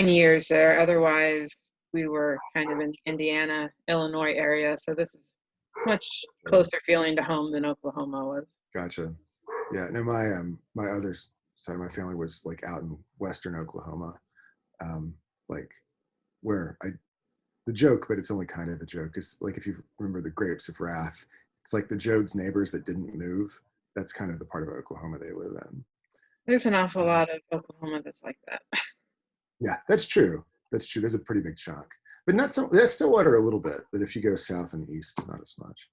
9 years there. Otherwise, we were kind of in the Indiana, Illinois area. So this is much closer feeling to home than Oklahoma was. Gotcha. Yeah, no, my other side of my family was like out in western Oklahoma, like where the joke, but it's only kind of a joke, is like if you remember the Grapes of Wrath, it's like the Jode's neighbors that didn't move. That's kind of the part of Oklahoma they live in. There's an awful lot of Oklahoma that's like that. Yeah, that's true. That's true. There's a pretty big chunk, but not so. That's still water a little bit, but if you go south and east, not as much.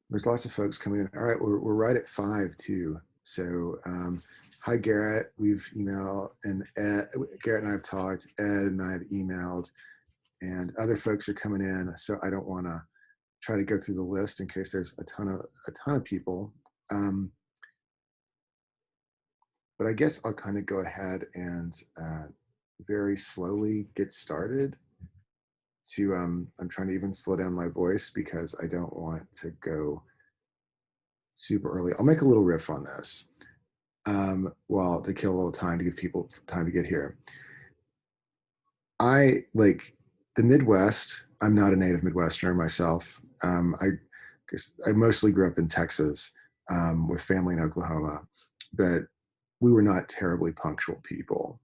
There's lots of folks coming in. All right, we're right at 5 too. So hi Garrett, we've emailed, and Garrett and I have talked. Ed and I have emailed, and other folks are coming in. So I don't want to try to go through the list in case there's a ton of people. But I guess I'll kind of go ahead and very slowly get started. I'm trying to even slow down my voice because I don't want to go super early. I'll make a little riff on this while to kill a little time to give people time to get here. I like the Midwest. I'm not a native Midwesterner myself. I guess I mostly grew up in Texas with family in Oklahoma, but we were not terribly punctual people.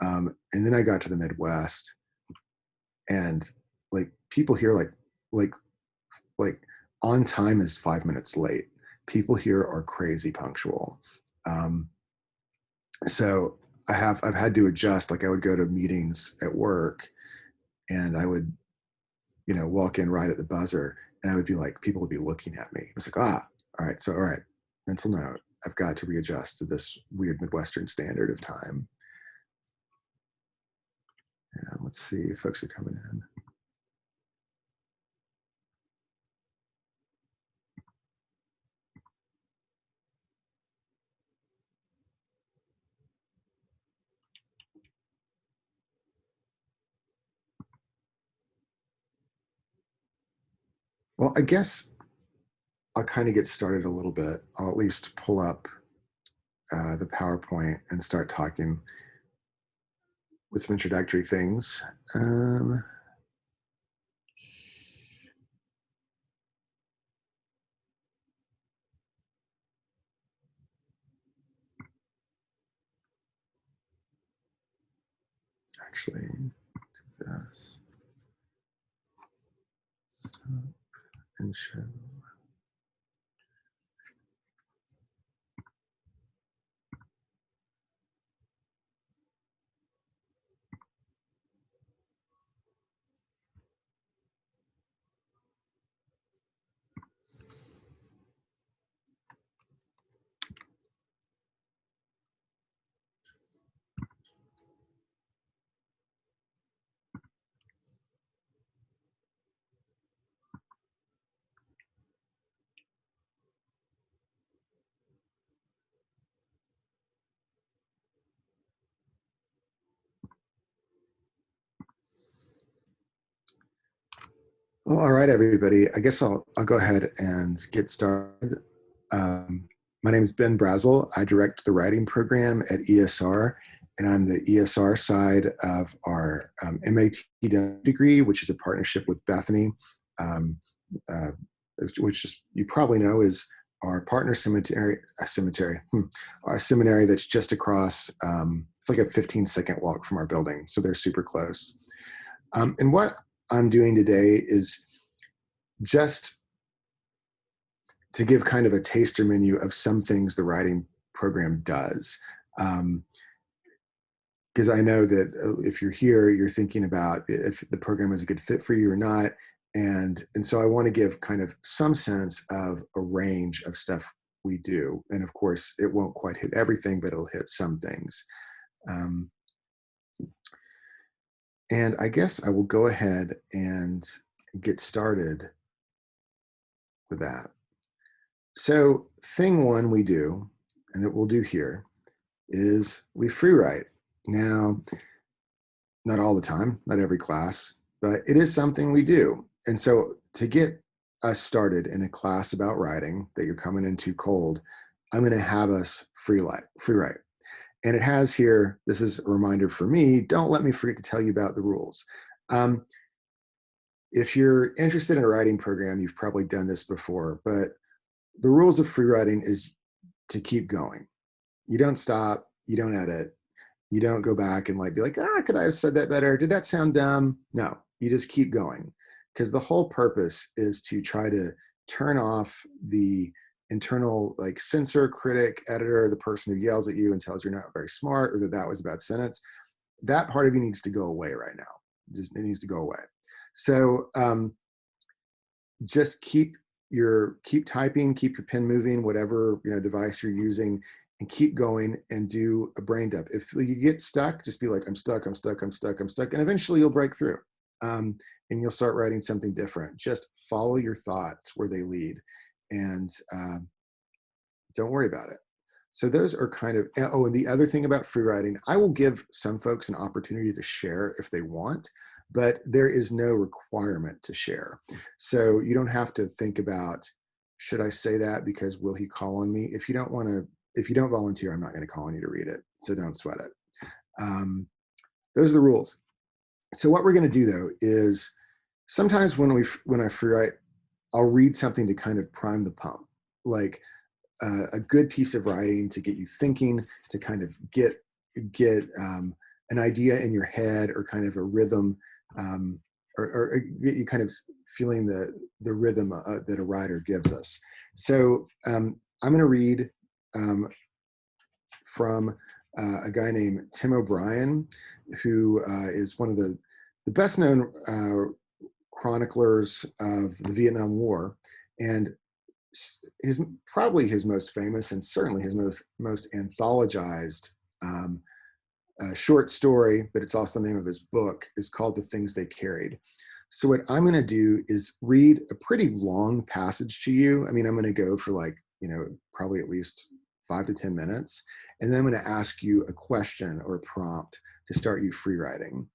And then I got to the Midwest, and like people here, like on time is 5 minutes late. People here are crazy punctual. So I've had to adjust. Like I would go to meetings at work, and I would, walk in right at the buzzer, and I would be like, people would be looking at me. It was like, all right, mental note. I've got to readjust to this weird Midwestern standard of time. Yeah, let's see if folks are coming in. Well, I guess I'll kind of get started a little bit. I'll at least pull up the PowerPoint and start talking with some introductory things. Actually, do this. Stop and show. Well, all right, everybody. I guess I'll go ahead and get started. My name is Ben Brazel. I direct the writing program at ESR, and I'm the ESR side of our MAT degree, which is a partnership with Bethany, which is, you probably know, is our partner our seminary that's just across. It's like a 15-second walk from our building, so they're super close. And what I'm doing today is just to give kind of a taster menu of some things the writing program does. Because I know that if you're here, you're thinking about if the program is a good fit for you or not. And so I want to give kind of some sense of a range of stuff we do. And of course, it won't quite hit everything, but it'll hit some things. And I guess I will go ahead and get started with that. So thing one we do, and that we'll do here, is we free write. Now, not all the time, not every class, but it is something we do. And so to get us started in a class about writing that you're coming into cold, I'm going to have us free write. And it has here, this is a reminder for me, don't let me forget to tell you about the rules. If you're interested in a writing program, you've probably done this before, but the rules of free writing is to keep going. You don't stop, you don't edit, you don't go back and like be like, could I have said that better? Did that sound dumb? No, you just keep going. Because the whole purpose is to try to turn off the internal like censor, critic, editor, the person who yells at you and tells you're not very smart or that that was a bad sentence. That part of you needs to go away right now. It needs to go away. So just keep typing, keep your pen moving, whatever device you're using, and keep going and do a brain dump. If you get stuck, just be like, I'm stuck, I'm stuck, I'm stuck, I'm stuck, and eventually you'll break through. And you'll start writing something different. Just follow your thoughts where they lead, and don't worry about it. So those are kind of, and the other thing about free writing, I will give some folks an opportunity to share if they want, but there is no requirement to share. So you don't have to think about, should I say that because will he call on me? If you don't volunteer, I'm not going to call on you to read it. So don't sweat it. Those are the rules. So what we're going to do though is sometimes when I free write, I'll read something to kind of prime the pump, like a good piece of writing to get you thinking, to kind of get an idea in your head or kind of a rhythm, or get you kind of feeling the rhythm that a writer gives us. So I'm going to read from a guy named Tim O'Brien, who is one of the best known chroniclers of the Vietnam War, and probably his most famous and certainly his most anthologized short story, but it's also the name of his book, is called The Things They Carried. So what I'm going to do is read a pretty long passage to you. I mean, I'm going to go for like, probably at least 5 to 10 minutes. And then I'm going to ask you a question or a prompt to start you free writing.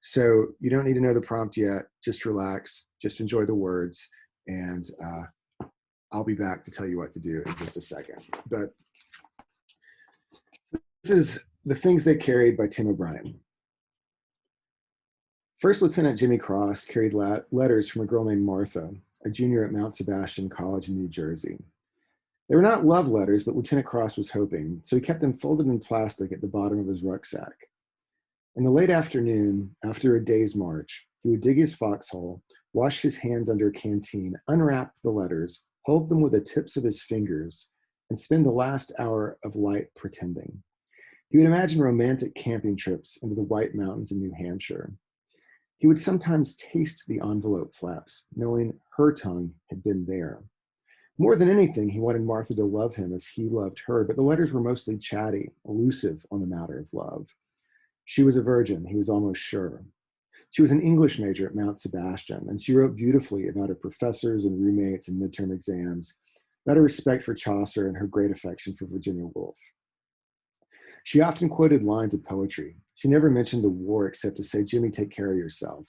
So you don't need to know the prompt yet. Just relax, just enjoy the words, and I'll be back to tell you what to do in just a second. But this is The Things They Carried by Tim O'Brien. First Lieutenant Jimmy Cross carried letters from a girl named Martha, a junior at Mount Sebastian College in New Jersey. They were not love letters, but Lieutenant Cross was hoping, so he kept them folded in plastic at the bottom of his rucksack. In the late afternoon, after a day's march, he would dig his foxhole, wash his hands under a canteen, unwrap the letters, hold them with the tips of his fingers, and spend the last hour of light pretending. He would imagine romantic camping trips into the White Mountains in New Hampshire. He would sometimes taste the envelope flaps, knowing her tongue had been there. More than anything, he wanted Martha to love him as he loved her, but the letters were mostly chatty, elusive on the matter of love. She was a virgin, he was almost sure. She was an English major at Mount Sebastian, and she wrote beautifully about her professors and roommates and midterm exams, about her respect for Chaucer and her great affection for Virginia Woolf. She often quoted lines of poetry. She never mentioned the war except to say, "Jimmy, take care of yourself."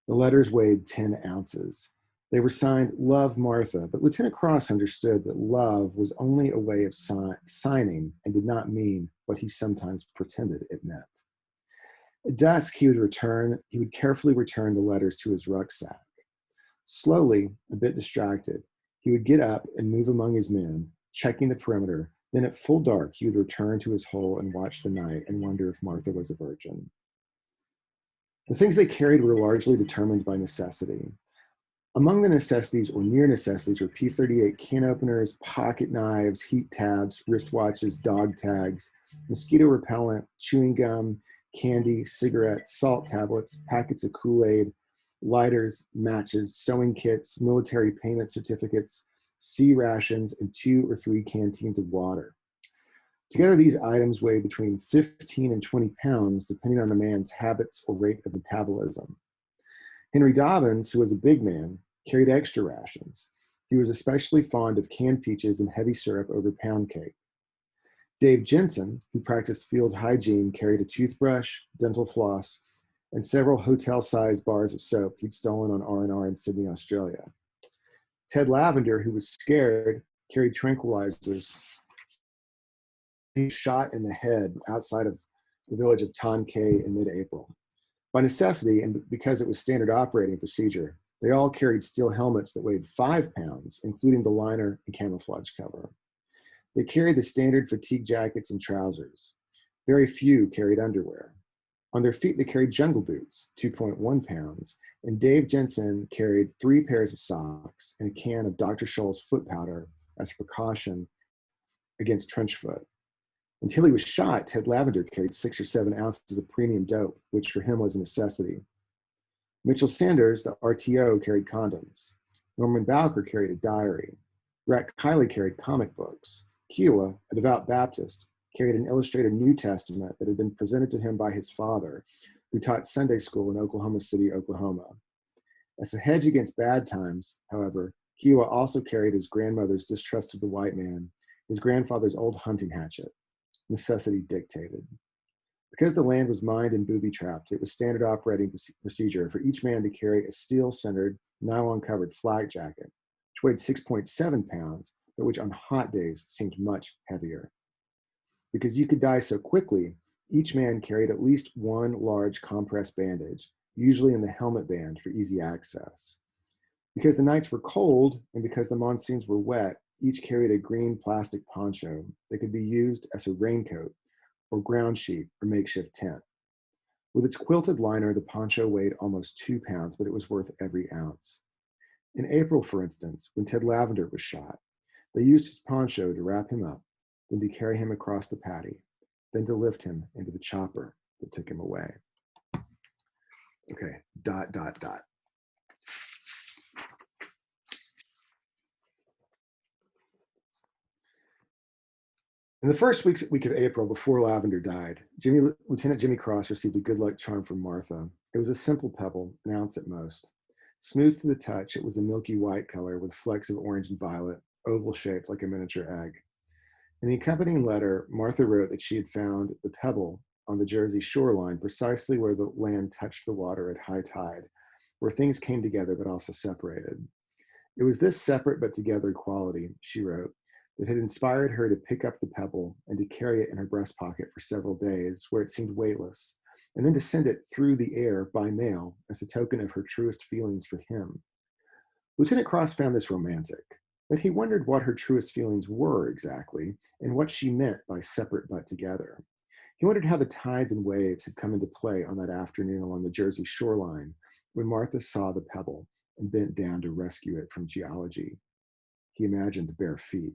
The letters weighed 10 ounces. They were signed Love Martha, but Lieutenant Cross understood that love was only a way of signing and did not mean what he sometimes pretended it meant. At dusk, he would carefully return the letters to his rucksack. Slowly, a bit distracted, he would get up and move among his men, checking the perimeter. Then at full dark, he would return to his hole and watch the night and wonder if Martha was a virgin. The things they carried were largely determined by necessity. Among the necessities or near necessities were P38 can openers, pocket knives, heat tabs, wristwatches, dog tags, mosquito repellent, chewing gum, candy, cigarettes, salt tablets, packets of Kool-Aid, lighters, matches, sewing kits, military payment certificates, sea rations, and 2 or 3 canteens of water. Together, these items weigh between 15 and 20 pounds, depending on the man's habits or rate of metabolism. Henry Dobbins, who was a big man, carried extra rations. He was especially fond of canned peaches and heavy syrup over pound cake. Dave Jensen, who practiced field hygiene, carried a toothbrush, dental floss, and several hotel-sized bars of soap he'd stolen on R&R in Sydney, Australia. Ted Lavender, who was scared, carried tranquilizers he shot in the head outside of the village of Tonkay in mid-April. By necessity, and because it was standard operating procedure, they all carried steel helmets that weighed 5 pounds, including the liner and camouflage cover. They carried the standard fatigue jackets and trousers. Very few carried underwear. On their feet, they carried jungle boots, 2.1 pounds, and Dave Jensen carried 3 pairs of socks and a can of Dr. Scholl's foot powder as a precaution against trench foot. Until he was shot, Ted Lavender carried 6 or 7 ounces of premium dope, which for him was a necessity. Mitchell Sanders, the RTO, carried condoms. Norman Bowker carried a diary. Rat Kiley carried comic books. Kiowa, a devout Baptist, carried an illustrated New Testament that had been presented to him by his father, who taught Sunday school in Oklahoma City, Oklahoma. As a hedge against bad times, however, Kiowa also carried his grandmother's distrust of the white man, his grandfather's old hunting hatchet. Necessity dictated. Because the land was mined and booby-trapped, it was standard operating procedure for each man to carry a steel-centered, nylon-covered flak jacket, which weighed 6.7 pounds, but which on hot days seemed much heavier. Because you could die so quickly, each man carried at least one large compressed bandage, usually in the helmet band for easy access. Because the nights were cold and because the monsoons were wet, each carried a green plastic poncho that could be used as a raincoat or ground sheet or makeshift tent. With its quilted liner, the poncho weighed almost 2 pounds, but it was worth every ounce. In April, for instance, when Ted Lavender was shot, they used his poncho to wrap him up, then to carry him across the paddy, then to lift him into the chopper that took him away. Okay, ... In the first week of April, before Lavender died, Lieutenant Jimmy Cross received a good luck charm from Martha. It was a simple pebble, an ounce at most. Smooth to the touch, it was a milky white color with flecks of orange and violet, oval shaped like a miniature egg. In the accompanying letter, Martha wrote that she had found the pebble on the Jersey shoreline, precisely where the land touched the water at high tide, where things came together but also separated. It was this separate but together quality, she wrote, that had inspired her to pick up the pebble and to carry it in her breast pocket for several days, where it seemed weightless, and then to send it through the air by mail as a token of her truest feelings for him. Lieutenant Cross found this romantic, but he wondered what her truest feelings were exactly and what she meant by separate but together. He wondered how the tides and waves had come into play on that afternoon along the Jersey shoreline when Martha saw the pebble and bent down to rescue it from geology. He imagined bare feet.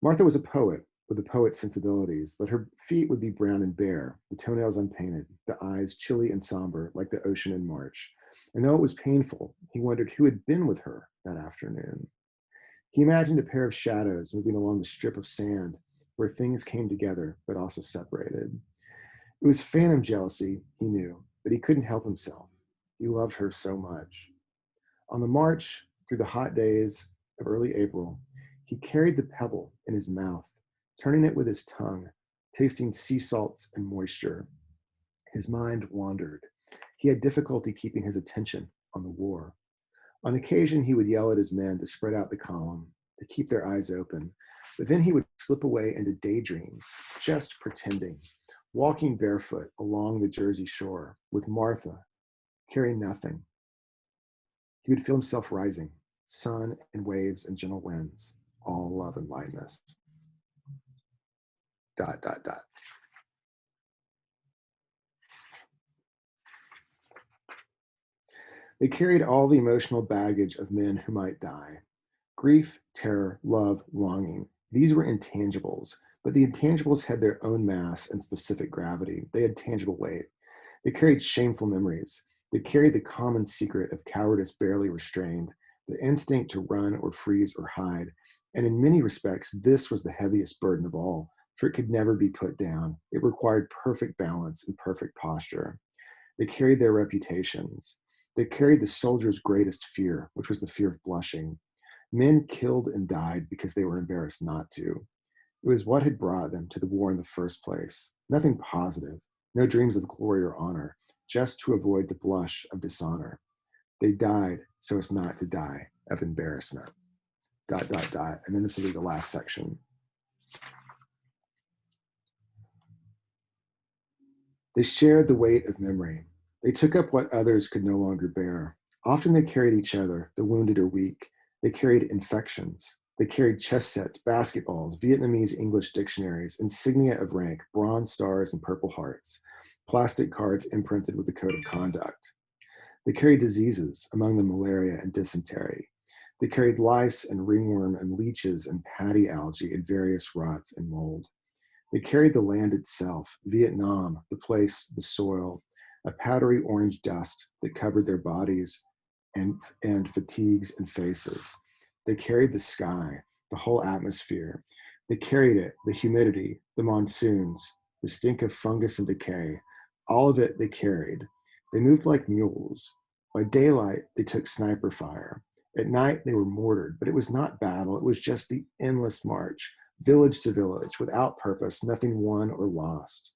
Martha was a poet with a poet's sensibilities, but her feet would be brown and bare, the toenails unpainted, the eyes chilly and somber like the ocean in March. And though it was painful, he wondered who had been with her that afternoon. He imagined a pair of shadows moving along the strip of sand where things came together but also separated. It was phantom jealousy, he knew, but he couldn't help himself. He loved her so much. On the march through the hot days of early April, he carried the pebble in his mouth, turning it with his tongue, tasting sea salts and moisture. His mind wandered. He had difficulty keeping his attention on the war. On occasion, he would yell at his men to spread out the column, to keep their eyes open, but then he would slip away into daydreams, just pretending, walking barefoot along the Jersey shore with Martha, carrying nothing. He would feel himself rising, sun and waves and gentle winds, all love and lightness. ... They carried all the emotional baggage of men who might die. Grief, terror, love, longing. These were intangibles, but the intangibles had their own mass and specific gravity. They had tangible weight. They carried shameful memories. They carried the common secret of cowardice barely restrained, the instinct to run or freeze or hide. And in many respects, this was the heaviest burden of all, for it could never be put down. It required perfect balance and perfect posture. They carried their reputations. They carried the soldier's greatest fear, which was the fear of blushing. Men killed and died because they were embarrassed not to. It was what had brought them to the war in the first place. Nothing positive, no dreams of glory or honor, just to avoid the blush of dishonor. They died so as not to die of embarrassment. ... And then this will be the last section. They shared the weight of memory. They took up what others could no longer bear. Often they carried each other, the wounded or weak. They carried infections. They carried chess sets, basketballs, Vietnamese English dictionaries, insignia of rank, bronze stars and purple hearts, plastic cards imprinted with a code of conduct. They carried diseases, among them malaria and dysentery. They carried lice and ringworm and leeches and paddy algae and various rots and mold. They carried the land itself, Vietnam, the place, the soil, a powdery orange dust that covered their bodies and fatigues and faces. They carried the sky, the whole atmosphere. They carried it, the humidity, the monsoons, the stink of fungus and decay. All of it they carried. They moved like mules. By daylight, they took sniper fire. At night, they were mortared, but it was not battle. It was just the endless march, village to village, without purpose, nothing won or lost.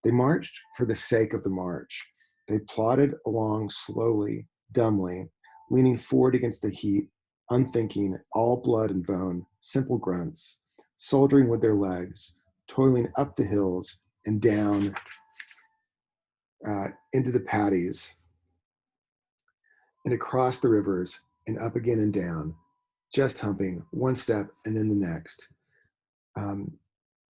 They marched for the sake of the march. They plodded along slowly, dumbly, leaning forward against the heat, unthinking, all blood and bone, simple grunts, soldiering with their legs, toiling up the hills and down into the paddies and across the rivers and up again and down, just humping one step and then the next. Um,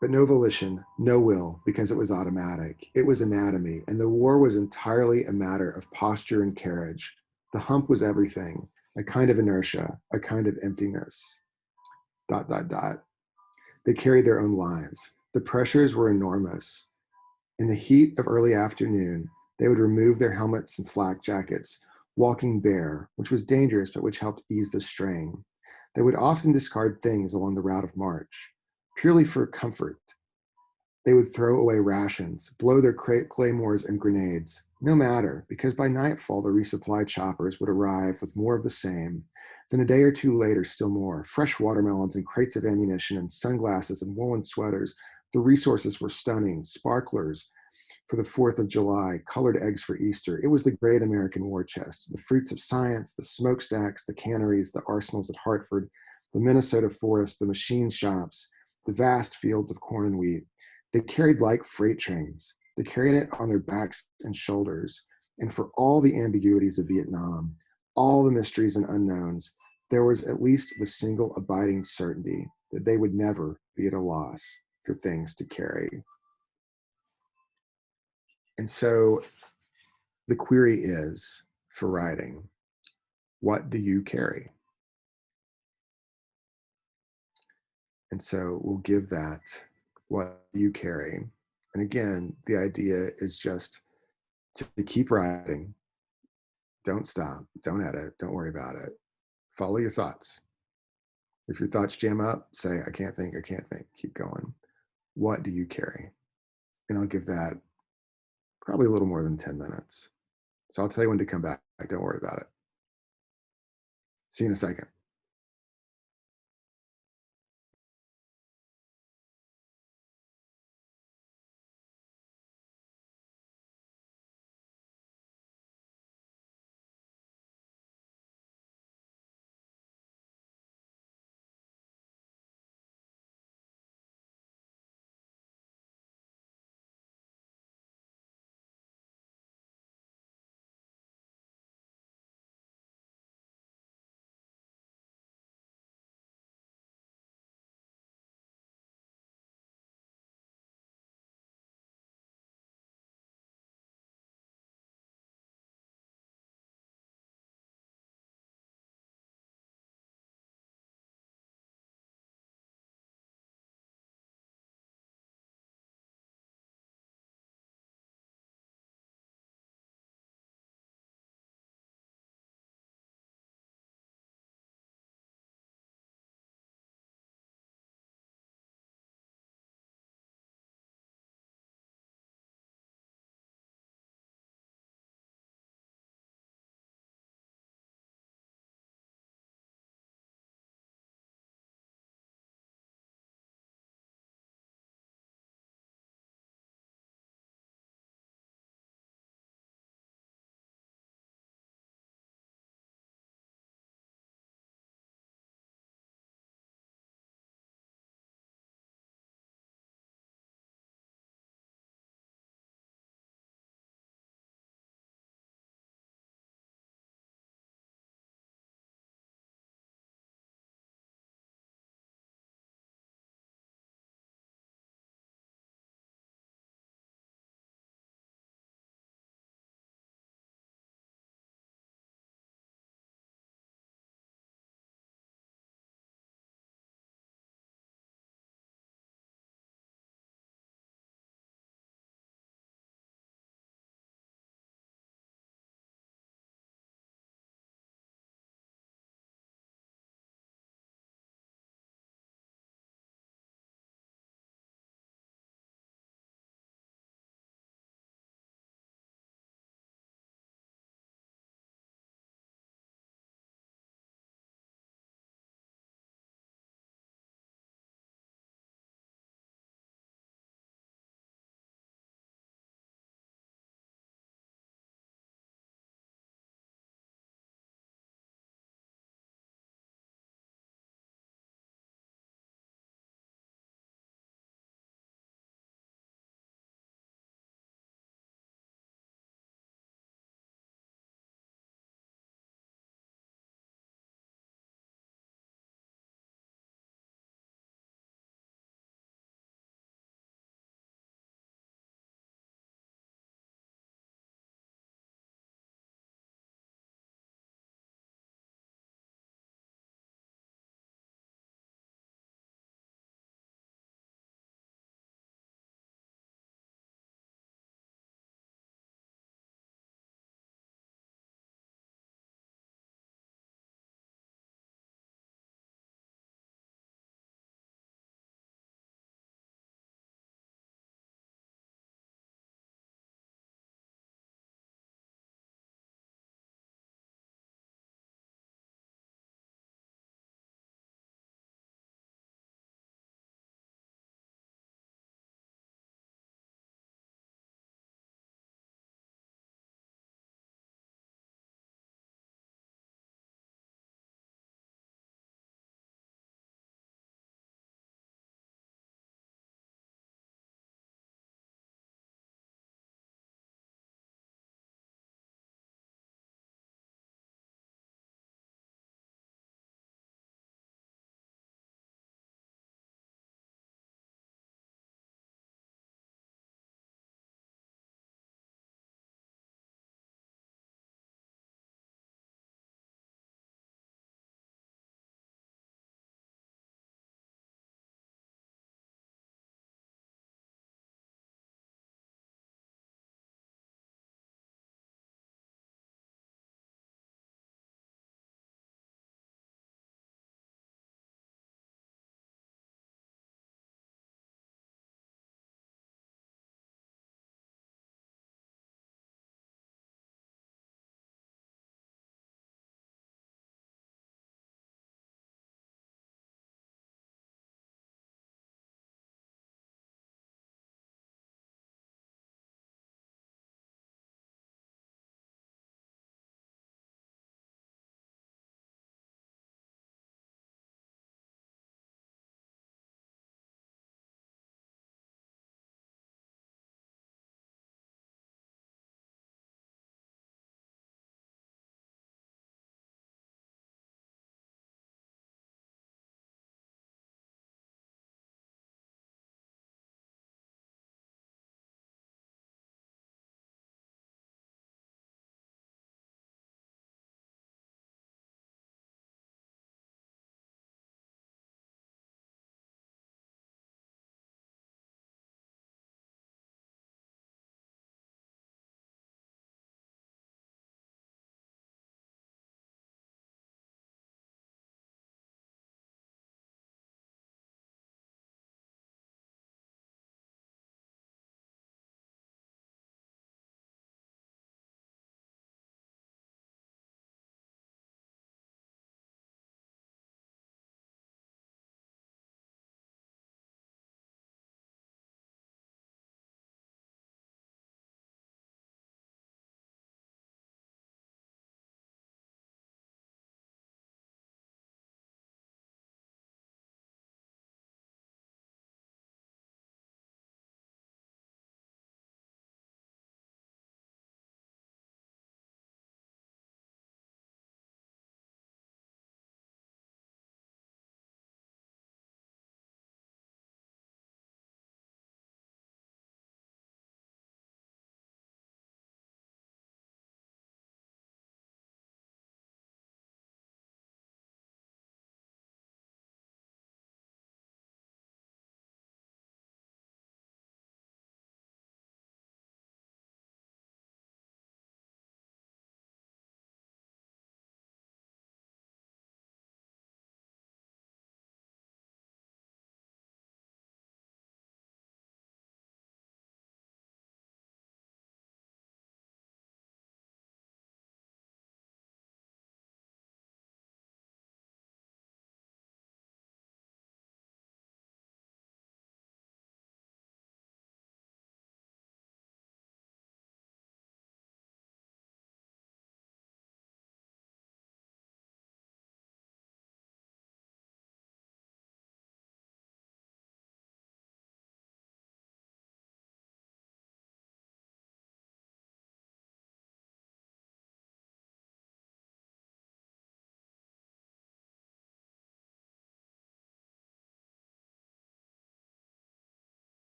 but no volition, no will, because it was automatic. It was anatomy, and the war was entirely a matter of posture and carriage. The hump was everything, a kind of inertia, a kind of emptiness. Dot, dot, dot. They carried their own lives. The pressures were enormous. In the heat of early afternoon, they would remove their helmets and flak jackets, walking bare, which was dangerous, but which helped ease the strain. They would often discard things along the route of march, purely for comfort. They would throw away rations, blow their claymores and grenades. No matter, because by nightfall the resupply choppers would arrive with more of the same. Then a day or two later, still more. Fresh watermelons and crates of ammunition and sunglasses and woolen sweaters. The resources were stunning. Sparklers for the 4th of July, colored eggs for Easter. It was the great American war chest. The fruits of science, the smokestacks, the canneries, the arsenals at Hartford, the Minnesota forest, the machine shops, the vast fields of corn and wheat. They carried like freight trains. They carried it on their backs and shoulders. And for all the ambiguities of Vietnam, all the mysteries and unknowns, there was at least the single abiding certainty that they would never be at a loss for things to carry. And so the query is for writing, what do you carry? And so we'll give that, what you carry. And again, the idea is just to keep writing. Don't stop. Don't edit. Don't worry about it. Follow your thoughts. If your thoughts jam up, say, I can't think, I can't think. Keep going. What do you carry? And I'll give that probably a little more than 10 minutes. So I'll tell you when to come back. Don't worry about it. See you in a second.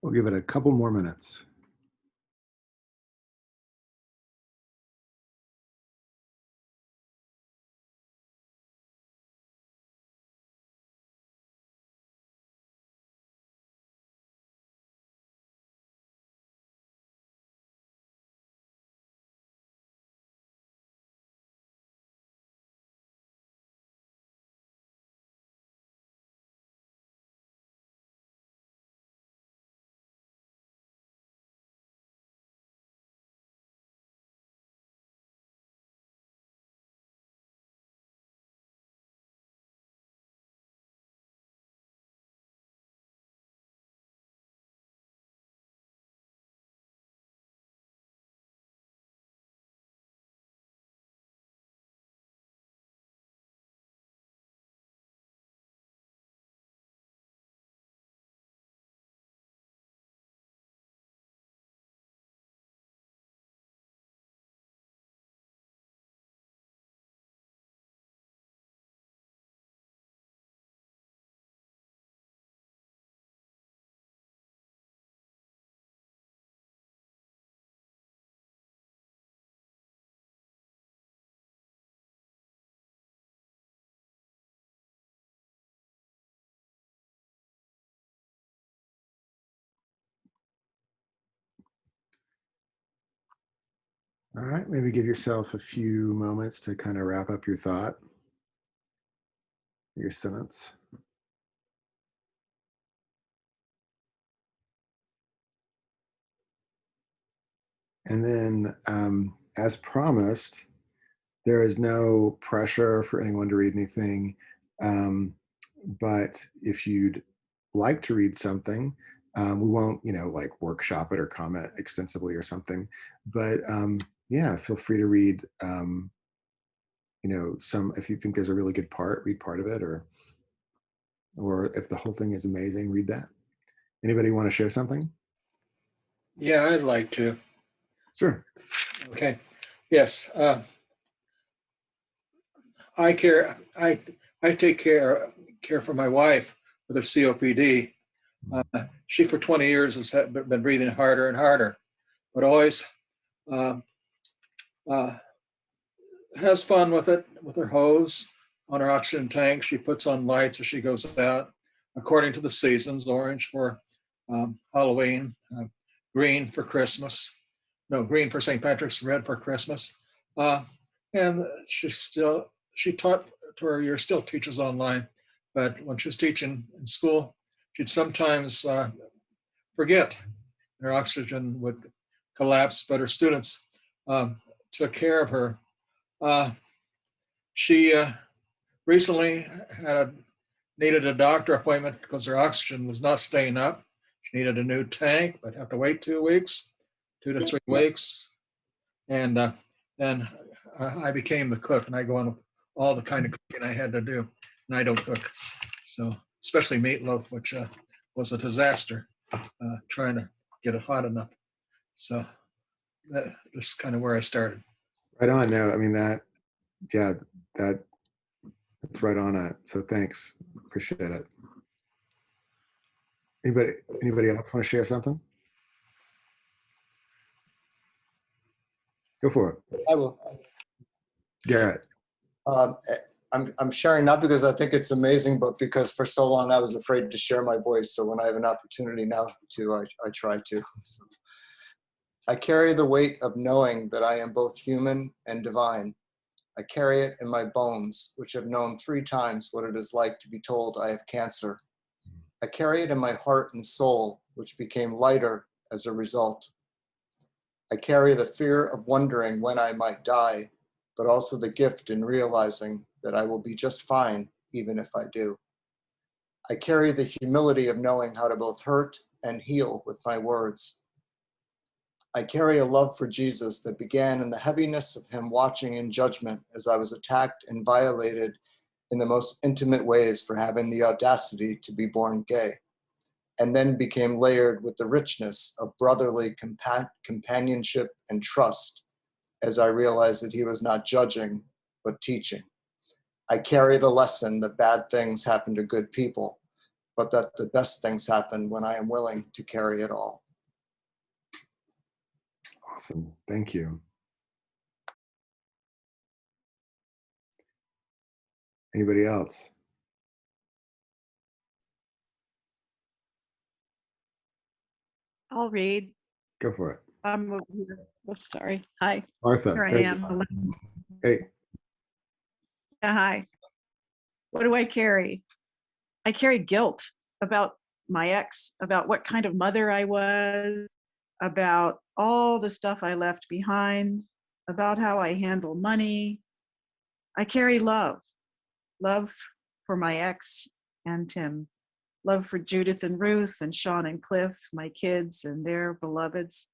We'll give it a couple more minutes. All right, maybe give yourself a few moments to kind of wrap up your thought, your sentence. And then, as promised, there is no pressure for anyone to read anything. Um, but if you'd like to read something, we won't, like workshop it or comment extensively or something. But yeah, feel free to read, some, if you think there's a really good part, read part of it, or if the whole thing is amazing, read that. Anybody want to share something? Yeah, I'd like to. Sure. Okay. Yes. I take care for my wife with her COPD. She for 20 years has been breathing harder and harder, but always uh, uh, has fun with it, with her hose on her oxygen tank. She puts on lights as she goes out, according to the seasons: orange for Halloween, green for Christmas, no, green for St. Patrick's, red for Christmas. And she taught to her year, still teaches online, but when she was teaching in school, she'd sometimes forget, and her oxygen would collapse, but her students took care of her. She recently needed a doctor appointment because her oxygen was not staying up. She needed a new tank, but have to wait 2 weeks, 2 to 3 weeks. And then I became the cook, and I go on with all the kind of cooking I had to do, and I don't cook. So, especially meatloaf, which was a disaster, trying to get it hot enough. So that's kind of where I started. Right on. No, I mean yeah, that's right on it. So thanks. Appreciate it. Anybody else want to share something? Go for it. I will. Garrett. Um, I'm sharing not because I think it's amazing, but because for so long I was afraid to share my voice. So when I have an opportunity now to, I try to. So, I carry the weight of knowing that I am both human and divine. I carry it in my bones, which have known 3 times what it is like to be told I have cancer. I carry it in my heart and soul, which became lighter as a result. I carry the fear of wondering when I might die, but also the gift in realizing that I will be just fine even if I do. I carry the humility of knowing how to both hurt and heal with my words. I carry a love for Jesus that began in the heaviness of him watching in judgment as I was attacked and violated in the most intimate ways for having the audacity to be born gay, and then became layered with the richness of brotherly companionship and trust as I realized that he was not judging, but teaching. I carry the lesson that bad things happen to good people, but that the best things happen when I am willing to carry it all. Awesome. Thank you. Anybody else? I'll read. Go for it. I'm over here. Oops, sorry. Hi, Martha. here I there you am. are. Hey, Yeah, hi. What do I carry? I carry guilt about my ex, about what kind of mother I was, about all the stuff I left behind, about how I handle money. I carry love for my ex and Tim, love for Judith and Ruth and Sean and Cliff, my kids and their beloveds,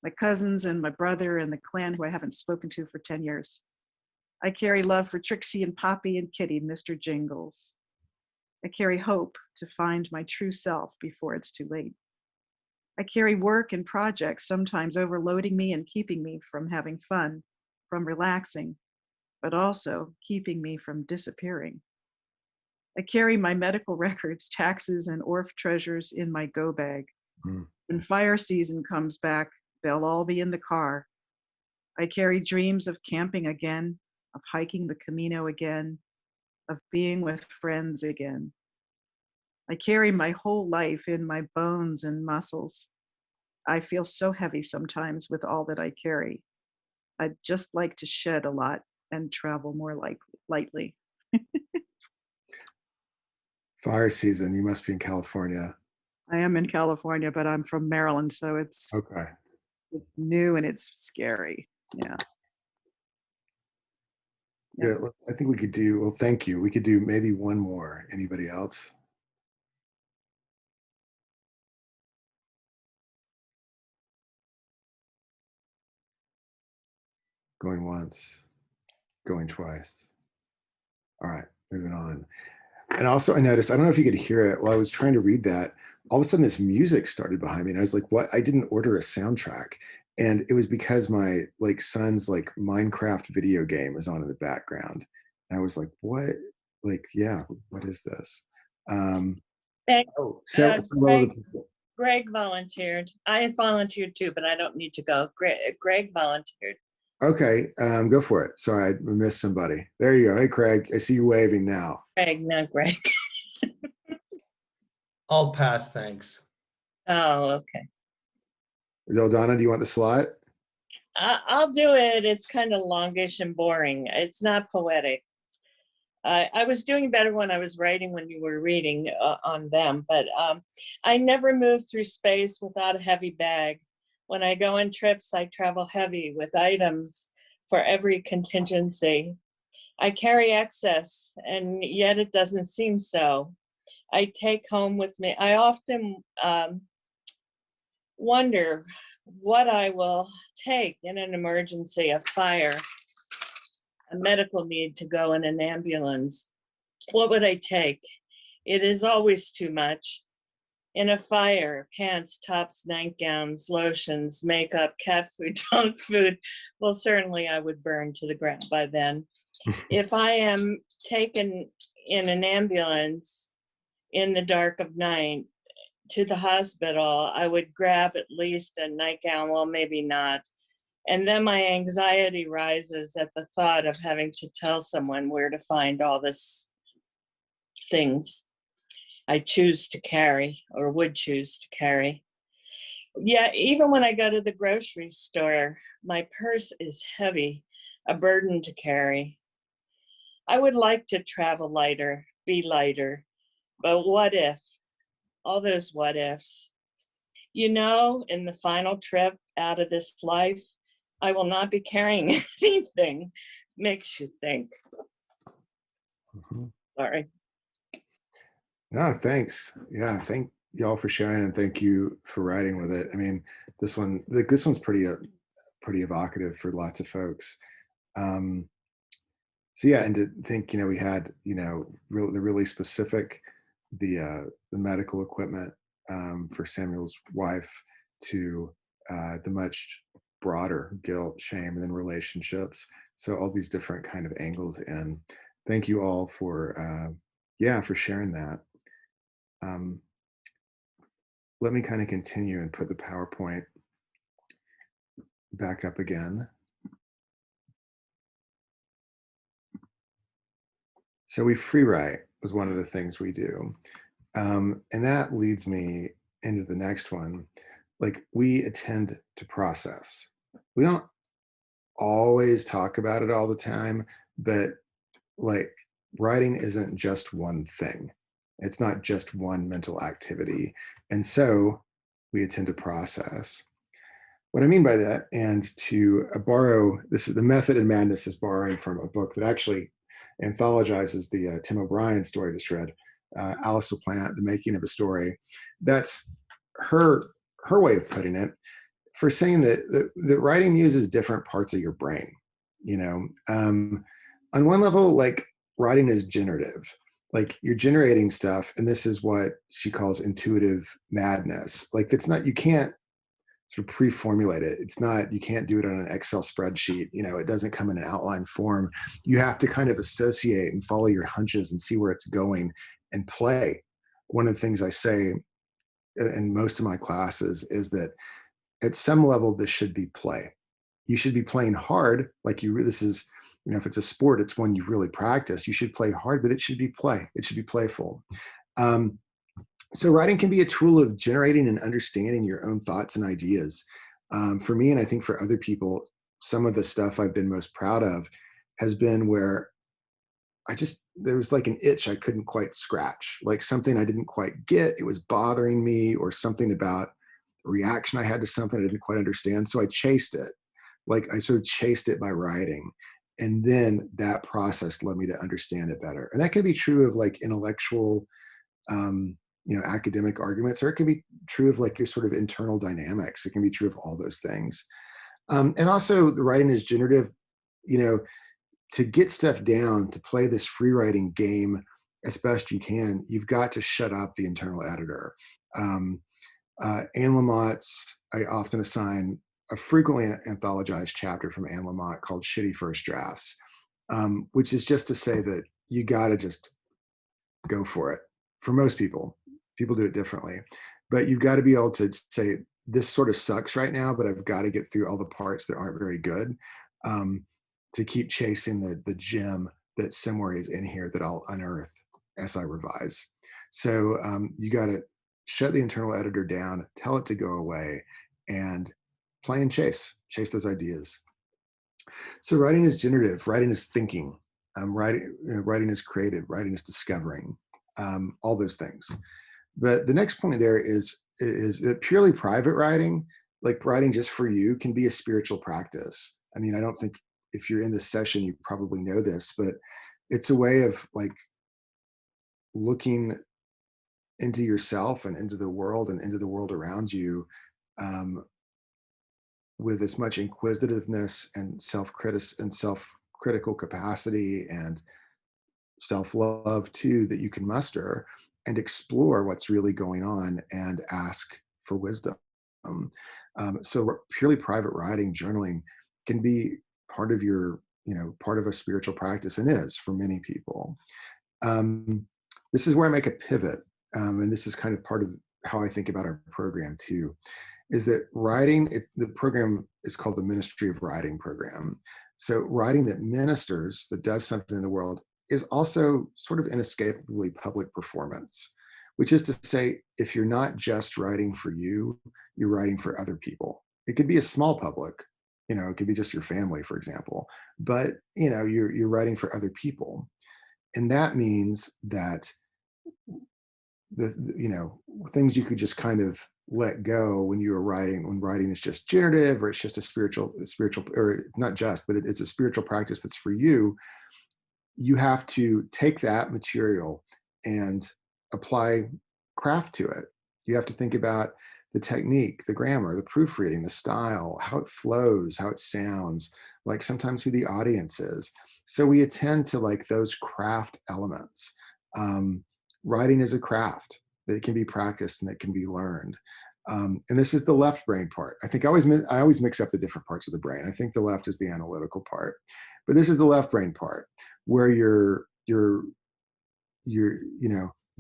my cousins and my brother and the clan who I haven't spoken to for 10 years. I carry love for Trixie and Poppy and Kitty, Mr. Jingles. I carry hope to find my true self before it's too late. I carry work and projects sometimes overloading me and keeping me from having fun, from relaxing, but also keeping me from disappearing. I carry my medical records, taxes, and ORF treasures in my go bag. Mm. When fire season comes back, they'll all be in the car. I carry dreams of camping again, of hiking the Camino again, of being with friends again. I carry my whole life in my bones and muscles. I feel so heavy sometimes with all that I carry. I'd just like to shed a lot and travel more lightly. fire season. You must be in California. I am in California, but I'm from Maryland, so it's Okay. new and it's scary. Yeah. Yeah. Yeah. Well, I think we could do, well, thank you. We could do maybe one more. Anybody else? Going once, going twice. All right, moving on. And also I noticed, I don't know if you could hear it while I was trying to read that, all of a sudden this music started behind me. And I was like, what? I didn't order a soundtrack. And it was because my son's Minecraft video game is on in the background. And I was like, what? Yeah, what is this? Greg, Oh, so Greg volunteered. I had volunteered too, but I don't need to go. Greg volunteered. okay, go for it. Sorry, I missed somebody. There you go. Hey, Craig, I see you waving now. Greg, not Greg. I'll pass, thanks. Oh, okay. Donna, do you want the slot? I'll do it. It's kind of longish and boring. It's not poetic. I was doing better when I was writing when you were reading on them, but I never move through space without a heavy bag. When I go on trips, I travel heavy with items for every contingency. I carry excess, and yet it doesn't seem so. I take home with me. I often wonder what I will take in an emergency, a fire, a medical need to go in an ambulance. What would I take? It is always too much. In a fire, pants, tops, nightgowns, lotions, makeup, cat food, dog food. Well, certainly I would burn to the ground by then. If I am taken in an ambulance in the dark of night to the hospital, I would grab at least a nightgown, well, maybe not. And then my anxiety rises at the thought of having to tell someone where to find all this things I choose to carry or would choose to carry. Yeah, even when I go to the grocery store, my purse is heavy, a burden to carry. I would like to travel lighter, be lighter, but what if? All those what ifs. You know, in the final trip out of this life, I will not be carrying anything. Makes you think. Mm-hmm. Sorry. No, thanks. Yeah, thank y'all for sharing, and thank you for writing with it. I mean, this one's pretty evocative for lots of folks. So yeah, and to think, we had, the really specific, the medical equipment for Samuel's wife, to the much broader guilt, shame, and then relationships. So all these different kind of angles. And thank you all for for sharing that. Um, let me kind of continue and put the PowerPoint back up again. So we free write was one of the things we do. And that leads me into the next one. Like, we attend to process. We don't always talk about it all the time, but like, writing isn't just one thing. It's not just one mental activity. And so we attend to process. What I mean by that, and to borrow, this is the method in madness, is borrowing from a book that actually anthologizes the Tim O'Brien story I just read, Alice LaPlante, The Making of a Story. That's her way of putting it, for saying that writing uses different parts of your brain. You know, on one level, like, writing is generative. Like, you're generating stuff, and this is what she calls intuitive madness. Like, it's not, you can't sort of pre-formulate it. It's not, you can't do it on an Excel spreadsheet. You know, it doesn't come in an outline form. You have to kind of associate and follow your hunches and see where it's going and play. One of the things I say in most of my classes is that at some level, this should be play. You should be playing hard. Like, this is, you know, if it's a sport, it's one you really practice. You should play hard, but it should be play. It should be playful. So writing can be a tool of generating and understanding your own thoughts and ideas. For me, and I think for other people, some of the stuff I've been most proud of has been where there was like an itch I couldn't quite scratch, like something I didn't quite get. It was bothering me, or something about a reaction I had to something I didn't quite understand. So I chased it. Like, I sort of chased it by writing. And then that process led me to understand it better. And that can be true of like intellectual, you know, academic arguments, or it can be true of like your sort of internal dynamics. It can be true of all those things. And also, the writing is generative. You know, to get stuff down, to play this free writing game as best you can, you've got to shut up the internal editor. Anne Lamott's, I often assign a frequently anthologized chapter from Anne Lamott called Shitty First Drafts, which is just to say that you got to just go for it. For most people do it differently, but you've got to be able to say, this sort of sucks right now, but I've got to get through all the parts that aren't very good, to keep chasing the gem that somewhere is in here that I'll unearth as I revise. So you got to shut the internal editor down, tell it to go away, and play and chase those ideas. So writing is generative, writing is thinking, writing is creative, writing is discovering, all those things. But the next point there is that purely private writing, like writing just for you, can be a spiritual practice. I mean, I don't think, if you're in this session, you probably know this, but it's a way of like looking into yourself and into the world and into the world around you, with as much inquisitiveness and self-critical capacity and self-love too that you can muster, and explore what's really going on and ask for wisdom. So purely private writing, journaling, can be part of your, you know, part of a spiritual practice, and is for many people. This is where I make a pivot, and this is kind of part of how I think about our program too, is that writing, the program is called the Ministry of Writing program. So writing that ministers, that does something in the world, is also sort of inescapably public performance, which is to say, if you're not just writing for you, you're writing for other people. It could be a small public, you know, it could be just your family, for example, but you know, you're writing for other people. And that means that you know, things you could just kind of let go when writing is just generative, or it's just a spiritual, or not just, but it's a spiritual practice that's for you. You have to take that material and apply craft to it. You have to think about the technique, the grammar, the proofreading, the style, how it flows, how it sounds, like sometimes who the audience is. So we attend to like those craft elements. Writing is a craft that can be practiced and that can be learned. And this is the left brain part. I think I always mix up the different parts of the brain. I think the left is the analytical part, but this is the left brain part, where you're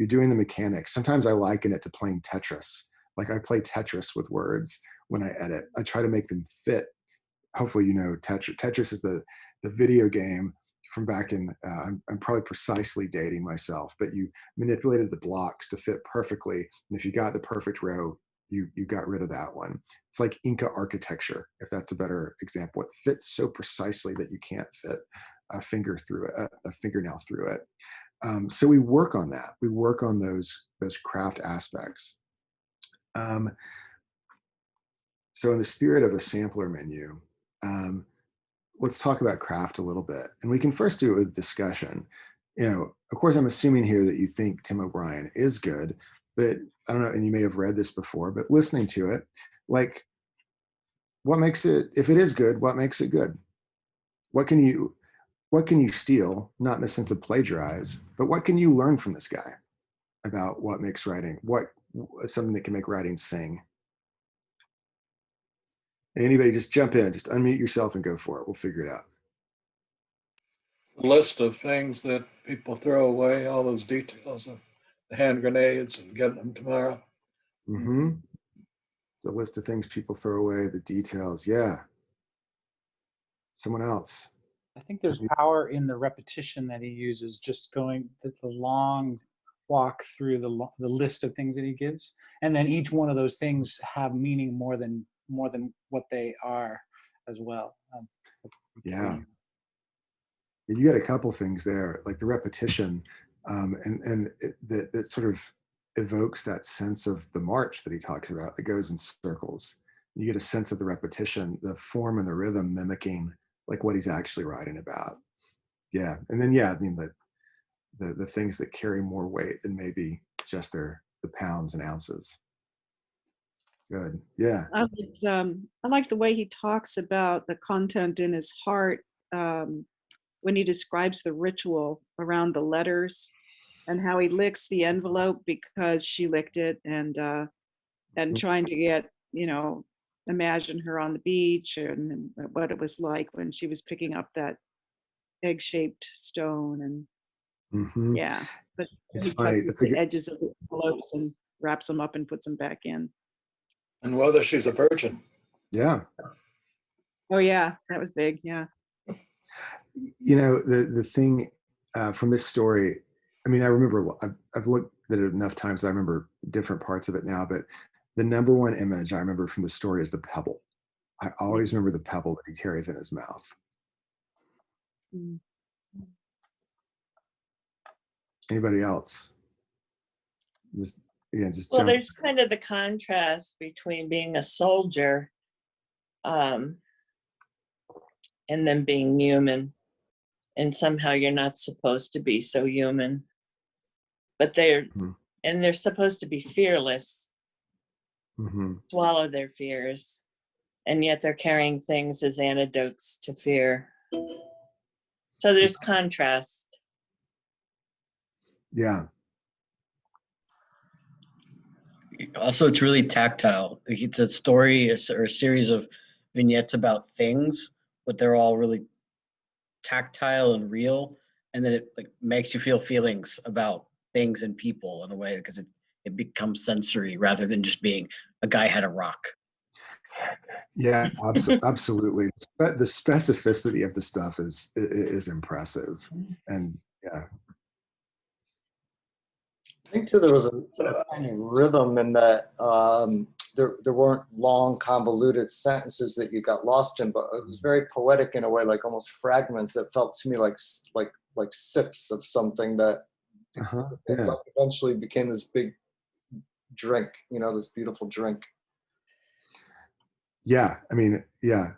You're doing the mechanics. Sometimes I liken it to playing Tetris. Like I play Tetris with words when I edit. I try to make them fit. Hopefully, you know, Tetris. Tetris is the video game from back in, I'm probably precisely dating myself, but you manipulated the blocks to fit perfectly. And if you got the perfect row, you got rid of that one. It's like Inca architecture, if that's a better example. It fits so precisely that you can't fit a finger through it, a fingernail through it. So we work on that. We work on those craft aspects. So in the spirit of a sampler menu, let's talk about craft a little bit. And we can first do it with discussion. You know, of course, I'm assuming here that you think Tim O'Brien is good, but I don't know, and you may have read this before, but listening to it, like, what makes it, if it is good, what makes it good? What can you steal, not in the sense of plagiarize, but what can you learn from this guy about what makes writing, something that can make writing sing? Anybody just jump in, just unmute yourself and go for it. We'll figure it out. List of things that people throw away, all those details of the hand grenades and getting them tomorrow. Mm-hmm. It's a list of things people throw away, the details. Yeah. Someone else. I think there's power in the repetition that he uses, just going the long walk through the list of things that he gives, and then each one of those things have meaning more than what they are as well. Yeah. You got a couple things there, like the repetition, and that sort of evokes that sense of the march that he talks about that goes in circles. You get a sense of the repetition, the form and the rhythm mimicking like what he's actually writing about. Yeah. And then, yeah, I mean, the things that carry more weight than maybe just the pounds and ounces. Good. Yeah. I liked the way he talks about the content in his heart when he describes the ritual around the letters and how he licks the envelope because she licked it, and trying to get, imagine her on the beach and what it was like when she was picking up that egg-shaped stone. And Mm-hmm. yeah, but It's he funny. touches the edges of the envelopes and wraps them up and puts them back in. And whether she's a virgin. Yeah. Oh yeah, that was big. Yeah. You know, the thing from this story, I mean, I remember, I've looked at it enough times that I remember different parts of it now, but the number one image I remember from the story is the pebble. I always remember the pebble that he carries in his mouth. Mm. Anybody else? Just Well, jump. there's kind of the contrast between being a soldier and then being human. And somehow you're not supposed to be so human. But they're supposed to be fearless, swallow their fears. And yet they're carrying things as antidotes to fear. So there's contrast. Yeah. Also, it's really tactile. Like, it's a story or a series of vignettes about things, but they're all really tactile and real. And then it like makes you feel feelings about things and people in a way, because it becomes sensory rather than just being a guy had a rock. Yeah, absolutely. But the specificity of the stuff is impressive. And yeah. I think too there was a kind of rhythm in that there weren't long convoluted sentences that you got lost in, but it was very poetic in a way, like almost fragments that felt to me like sips of something that eventually became this big drink, this beautiful drink. Yeah, I mean, yeah,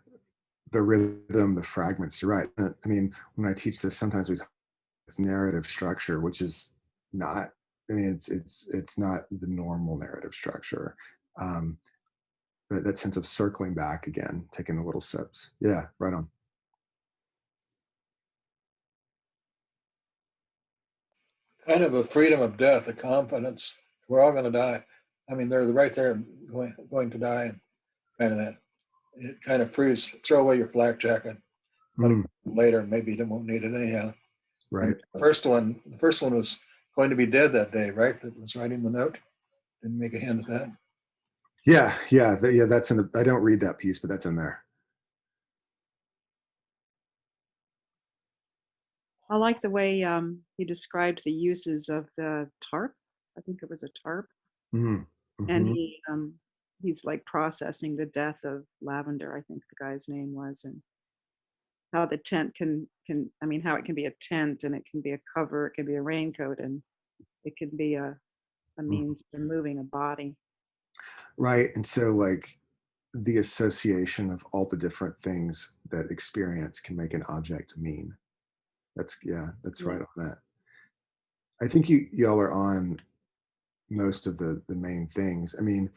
the rhythm, the fragments, you're right. I mean, when I teach this, sometimes it's narrative structure, which is not, I mean, it's not the normal narrative structure. But that sense of circling back again, taking the little sips. Yeah, right on. Kind of a freedom of death, a confidence. We're all going to die. I mean, they're right there going to die, and kind of that. It kind of frees. Throw away your flak jacket. Later, maybe you won't need it anyhow. Right. The first one was going to be dead that day, right? That was writing the note. Didn't make a hint at that. Yeah, that's in the, I don't read that piece, but that's in there. I like the way he described the uses of the tarp. I think it was a tarp, Mhm, and mhm. he's like processing the death of Lavender, I think the guy's name was, and how the tent can I mean how it can be a tent and it can be a cover, it can be a raincoat, and it can be a means of moving a body. Right. And so like the association of all the different things that experience can make an object mean. That's Yeah. right on that. I think y'all are on most of the main things. I mean,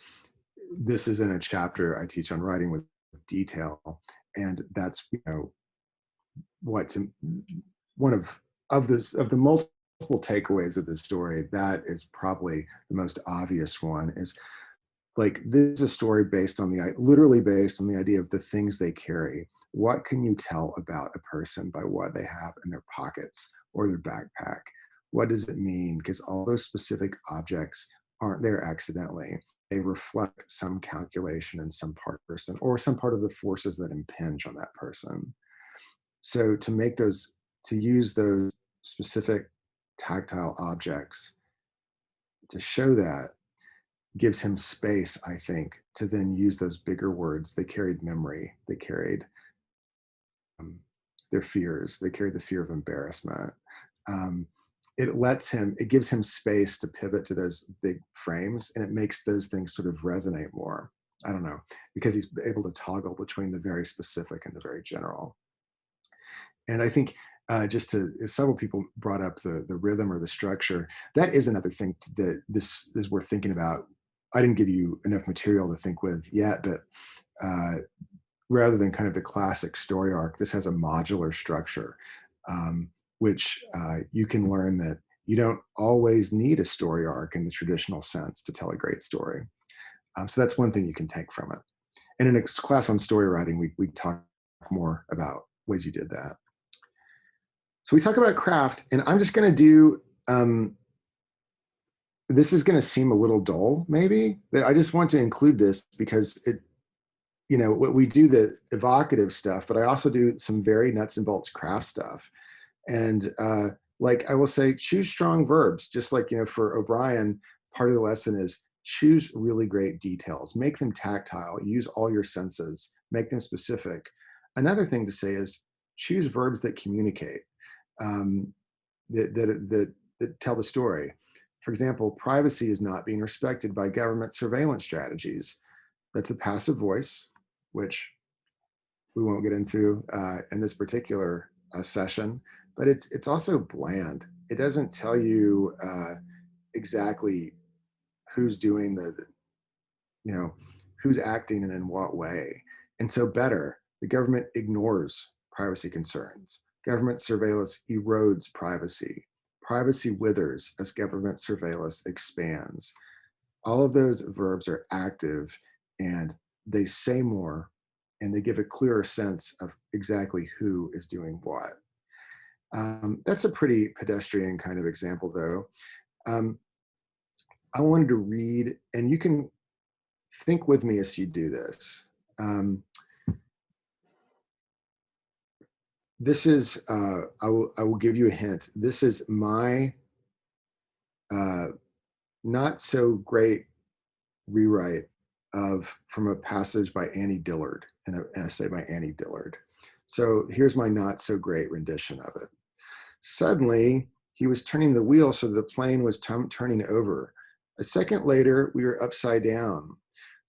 this is in a chapter I teach on writing with detail, and that's what's one of the multiple takeaways of this story. That is probably the most obvious one. Is like this is a story based on literally based on the idea of the things they carry. What can you tell about a person by what they have in their pockets or their backpack? What does it mean? Because all those specific objects aren't there accidentally. They reflect some calculation in some part of the person or some part of the forces that impinge on that person. So to use those specific tactile objects to show that gives him space, I think, to then use those bigger words. They carried memory, they carried their fears, they carried the fear of embarrassment. Um, it gives him space to pivot to those big frames, and it makes those things sort of resonate more. I don't know, because he's able to toggle between the very specific and the very general. And I think several people brought up the rhythm or the structure. That is another thing that this is worth thinking about. I didn't give you enough material to think with yet, but rather than kind of the classic story arc, this has a modular structure, which you can learn that you don't always need a story arc in the traditional sense to tell a great story. So that's one thing you can take from it. And in a class on story writing, we talk more about ways you did that. So we talk about craft, and I'm just going to do, this is going to seem a little dull maybe, but I just want to include this because what we do the evocative stuff, but I also do some very nuts and bolts craft stuff. And like I will say, choose strong verbs, just like, for O'Brien, part of the lesson is choose really great details, make them tactile, use all your senses, make them specific. Another thing to say is choose verbs that communicate. That tell the story. For example, privacy is not being respected by government surveillance strategies. That's a passive voice, which we won't get into in this particular session, but it's also bland. It doesn't tell you exactly who's doing who's acting and in what way. And so the government ignores privacy concerns. Government surveillance erodes privacy. Privacy withers as government surveillance expands. All of those verbs are active and they say more and they give a clearer sense of exactly who is doing what. That's a pretty pedestrian kind of example though. I wanted to read, and you can think with me as you do this. This is, I will give you a hint. This is my not so great rewrite from a passage by Annie Dillard, an essay by Annie Dillard. So here's my not so great rendition of it. Suddenly, he was turning the wheel so the plane was turning over. A second later, we were upside down.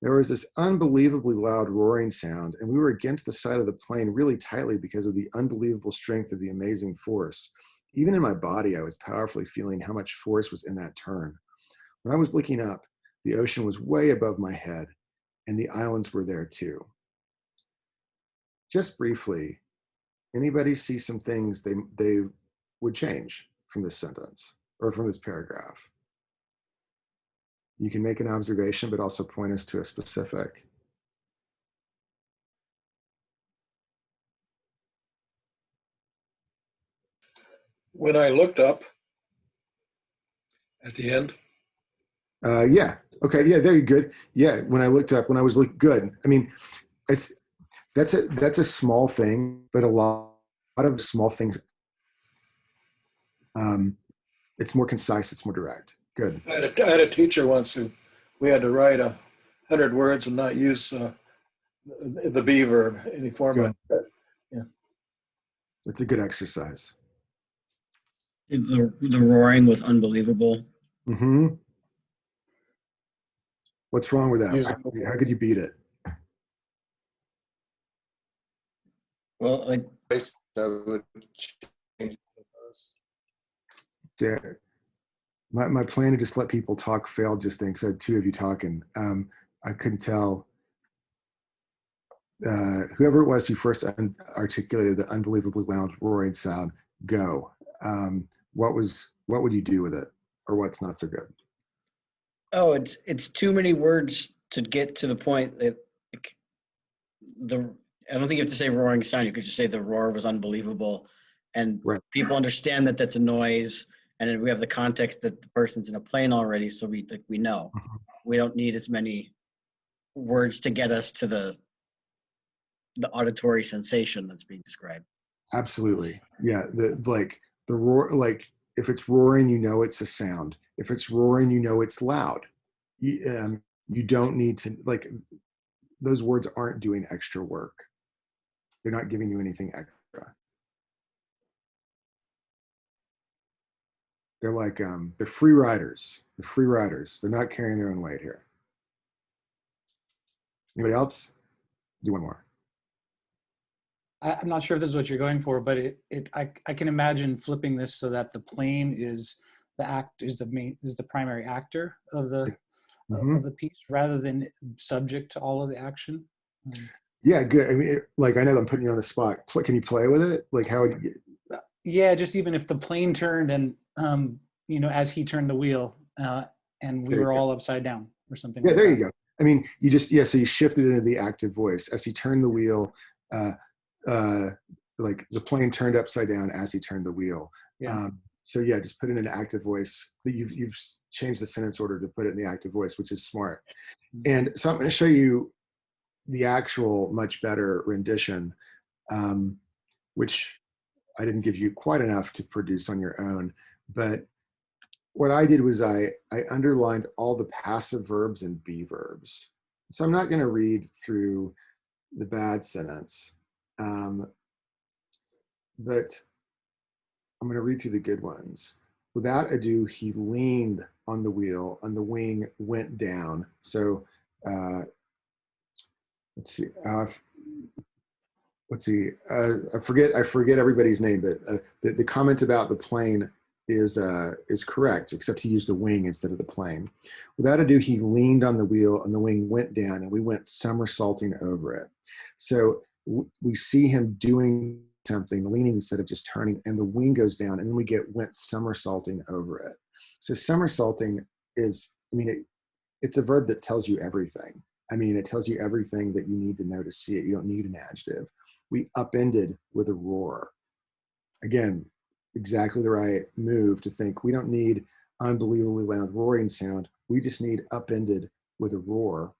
There was this unbelievably loud roaring sound, and we were against the side of the plane really tightly because of the unbelievable strength of the amazing force. Even in my body, I was powerfully feeling how much force was in that turn. When I was looking up, the ocean was way above my head, and the islands were there too. Just briefly, anybody see some things they would change from this sentence or from this paragraph? You can make an observation, but also point us to a specific. When I looked up, At the end. Yeah. Okay. Yeah. Very good. Yeah. When I was looking good. I mean, it's that's a small thing, but a lot of small things. It's more concise. It's more direct. Good. I had a teacher once who we had to write 100 words and not use the be verb any format. Yeah. It's a good exercise. The roaring was unbelievable. Mm-hmm. What's wrong with that? Use How could you beat it? Well, like voice that would change those. Yeah. My plan to just let people talk failed just then because I had two of you talking. I couldn't tell. Whoever it was who first articulated the unbelievably loud roaring sound, go. What would you do with it, or what's not so good? oh, it's too many words to get to the point that like, I don't think you have to say roaring sound. You could just say the roar was unbelievable, and Right. people understand that that's a noise, and then we have the context that the person's in a plane already, so we know. We don't need as many words to get us to the auditory sensation that's being described. Absolutely. Yeah. The roar, like if it's roaring, you know it's a sound. If it's roaring, you know it's loud. You don't need to like those words aren't doing extra work. They're not giving you anything extra. They're like they're free riders. They're free riders. They're not carrying their own weight here. Anybody else? Do one more. I'm not sure if this is what you're going for, but I can imagine flipping this so that the plane is the primary actor of the Mhm. of the piece rather than subject to all of the action. Yeah, good. I mean, like I know I'm putting you on the spot. Can you play with it? Like how would you? Yeah, just even if the plane turned and as he turned the wheel and we There you were go. all upside down or something. Yeah, like there that. you go. I mean, so you shifted into the active voice as he turned the wheel. Uh, uh, like the plane turned upside down as he turned the wheel. Yeah. So yeah, just put it in an active voice. You've changed the sentence order to put it in the active voice, which is smart. And so I'm going to show you the actual much better rendition, which I didn't give you quite enough to produce on your own. But what I did was I underlined all the passive verbs and be verbs. So I'm not going to read through the bad sentence, but I'm going to read through the good ones. Without ado, he leaned on the wheel, and the wing went down. So let's see. Let's see. I forget everybody's name, but the comment about the plane is correct, except he used the wing instead of the plane. Without ado, he leaned on the wheel, and the wing went down, and we went somersaulting over it. So we see him doing something, leaning instead of just turning, and the wing goes down, and then we went somersaulting over it. So somersaulting is, I mean, it's a verb that tells you everything. I mean, it tells you everything that you need to know to see it. You don't need an adjective. We upended with a roar. Again, exactly the right move to think we don't need unbelievably loud roaring sound. We just need upended with a roar.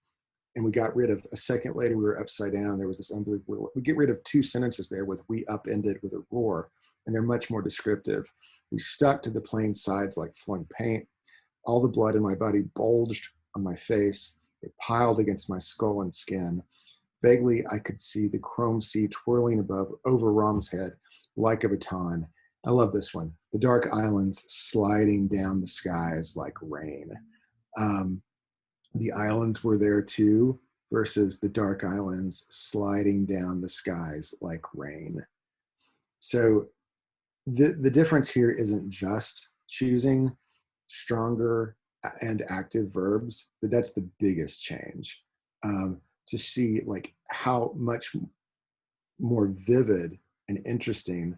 And we got rid of, a second later, we were upside down. There was this unbelievable, we get rid of two sentences there with we upended with a roar, and they're much more descriptive. We stuck to the plain sides like flung paint. All the blood in my body bulged on my face. It piled against my skull and skin. Vaguely, I could see the chrome sea twirling over Rom's head like a baton. I love this one. The dark islands sliding down the skies like rain. The islands were there too, versus the dark islands sliding down the skies like rain. So the difference here isn't just choosing stronger and active verbs, but that's the biggest change. To see like how much more vivid and interesting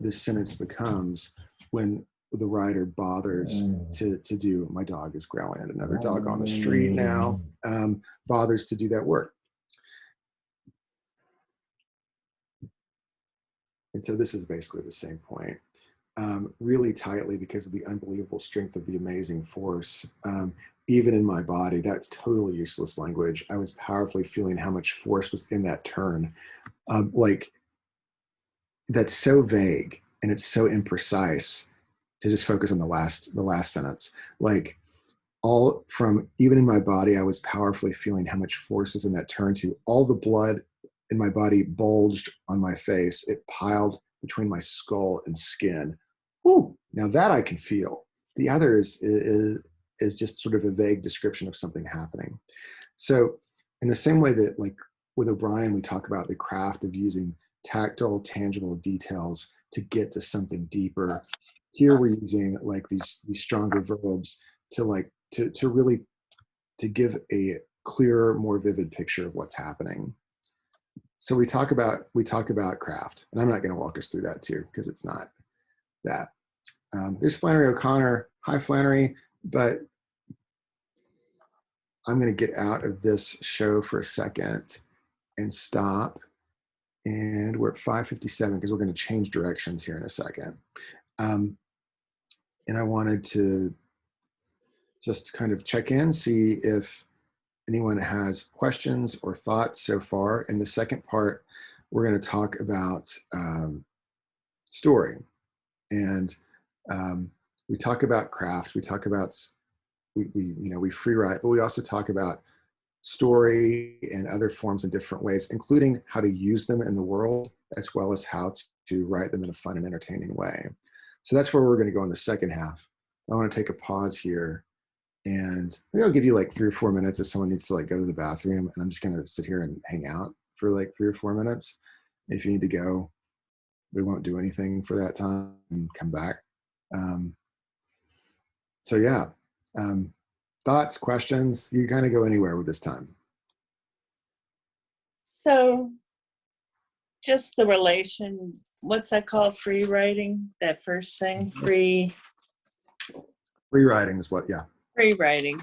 this sentence becomes when the writer bothers to do, my dog is growling at another dog on the street now, bothers to do that work. And so this is basically the same point. really tightly because of the unbelievable strength of the amazing force. Even in my body, that's totally useless language. I was powerfully feeling how much force was in that turn. Like, that's so vague and it's so imprecise to just focus on the last sentence. Like, all from, even in my body, I was powerfully feeling how much force is in that turn, to all the blood in my body bulged on my face. It piled between my skull and skin. Whew, now that I can feel. The other is just sort of a vague description of something happening. So in the same way that, like, with O'Brien, we talk about the craft of using tactile, tangible details to get to something deeper. Here we're using like these stronger verbs to like to really to give a clearer, more vivid picture of what's happening. So we talk about craft, and I'm not going to walk us through that too because it's not that. There's Flannery O'Connor. Hi, Flannery. But I'm going to get out of this show for a second and stop. And we're at 5:57 because we're going to change directions here in a second. And I wanted to just kind of check in, see if anyone has questions or thoughts so far. In the second part, we're going to talk about story. And we talk about craft, we talk about, we free write, but we also talk about story and other forms in different ways, including how to use them in the world, as well as how to write them in a fun and entertaining way. So that's where we're going to go in the second half. I want to take a pause here, and maybe I'll give you like 3 or 4 minutes if someone needs to like go to the bathroom, and I'm just going to sit here and hang out for like 3 or 4 minutes. If you need to go, we won't do anything for that time and come back. So yeah, thoughts, questions, you kind of go anywhere with this time. So just the relation, what's that called? Free writing, that first thing, free Rewriting is what, yeah. free writing,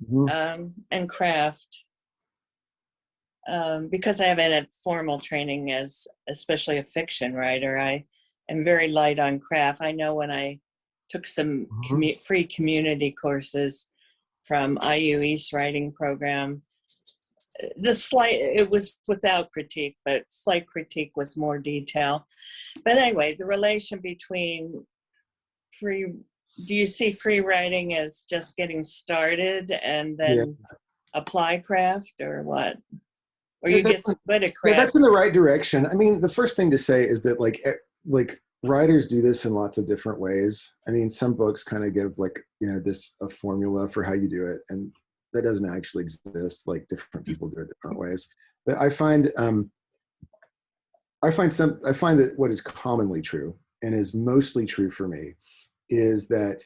Mhm. and craft. Because I haven't had formal training as especially a fiction writer, I am very light on craft. I know when I took some free community courses from IU East Writing Program, it was without critique, but slight critique was more detail. But anyway, the relation between do you see free writing as just getting started and then apply craft, or what? Or you get good at craft? Yeah, that's in the right direction. I mean, the first thing to say is that like writers do this in lots of different ways. I mean, some books kind of give like, a formula for how you do it, and that doesn't actually exist. Like, different people do it different ways. But I find that what is commonly true and is mostly true for me is that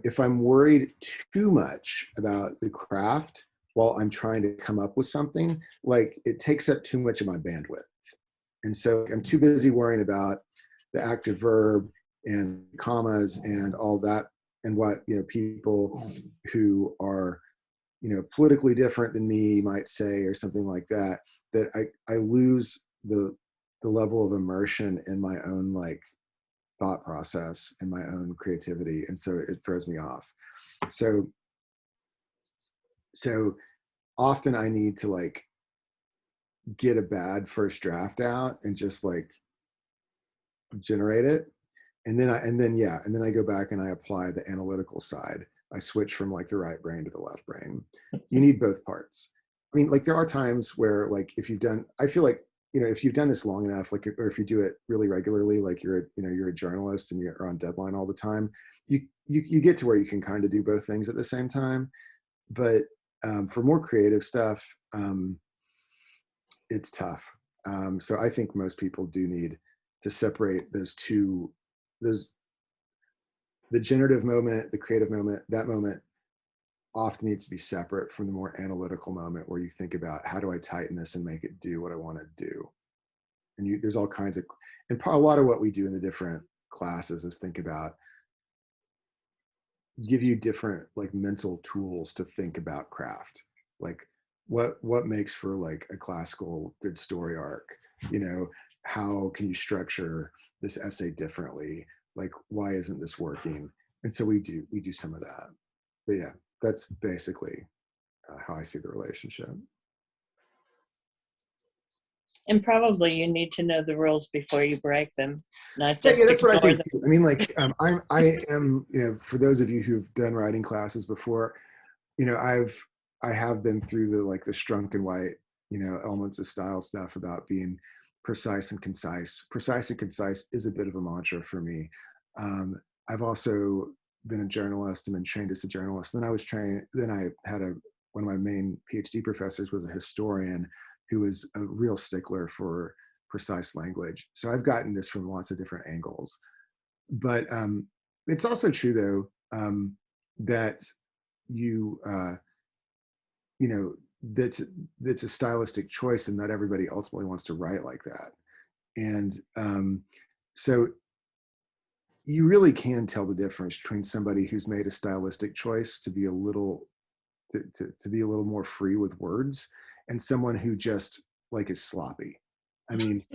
if I'm worried too much about the craft while I'm trying to come up with something, like, it takes up too much of my bandwidth. And so I'm too busy worrying about the active verb and commas and all that, and what, people who are, politically different than me might say, or something like that, that I lose the level of immersion in my own like thought process and my own creativity. And so it throws me off. So often I need to like get a bad first draft out and just like generate it. And then I go back and I apply the analytical side. I switch from like the right brain to the left brain. You need both parts. I mean, like, there are times where, like, I feel like, if you've done this long enough, like, or if you do it really regularly, like you're a journalist and you're on deadline all the time, you get to where you can kind of do both things at the same time. But for more creative stuff, it's tough. So I think most people do need to separate those two, the generative moment, the creative moment. That moment often needs to be separate from the more analytical moment where you think about, how do I tighten this and make it do what I want to do? And there's all kinds of, and a lot of what we do in the different classes is think about, give you different like mental tools to think about craft. Like, what makes for like a classical good story arc? How can you structure this essay differently? like, why isn't this working? And so we do some of that. But yeah, that's basically how I see the relationship. And probably you need to know the rules before you break them, not Yeah, just that's what I ignore think them. too. I mean, like, I am, for those of you who've done writing classes before, I have been through the Strunk and White, elements of style stuff about being precise and concise. Precise and concise is a bit of a mantra for me. I've also been a journalist and been trained as a journalist. Then I had one of my main PhD professors was a historian who was a real stickler for precise language. So I've gotten this from lots of different angles. But it's also true, though, that that's a stylistic choice, and not everybody ultimately wants to write like that. And so you really can tell the difference between somebody who's made a stylistic choice to be a little to be a little more free with words, and someone who just is sloppy. I mean,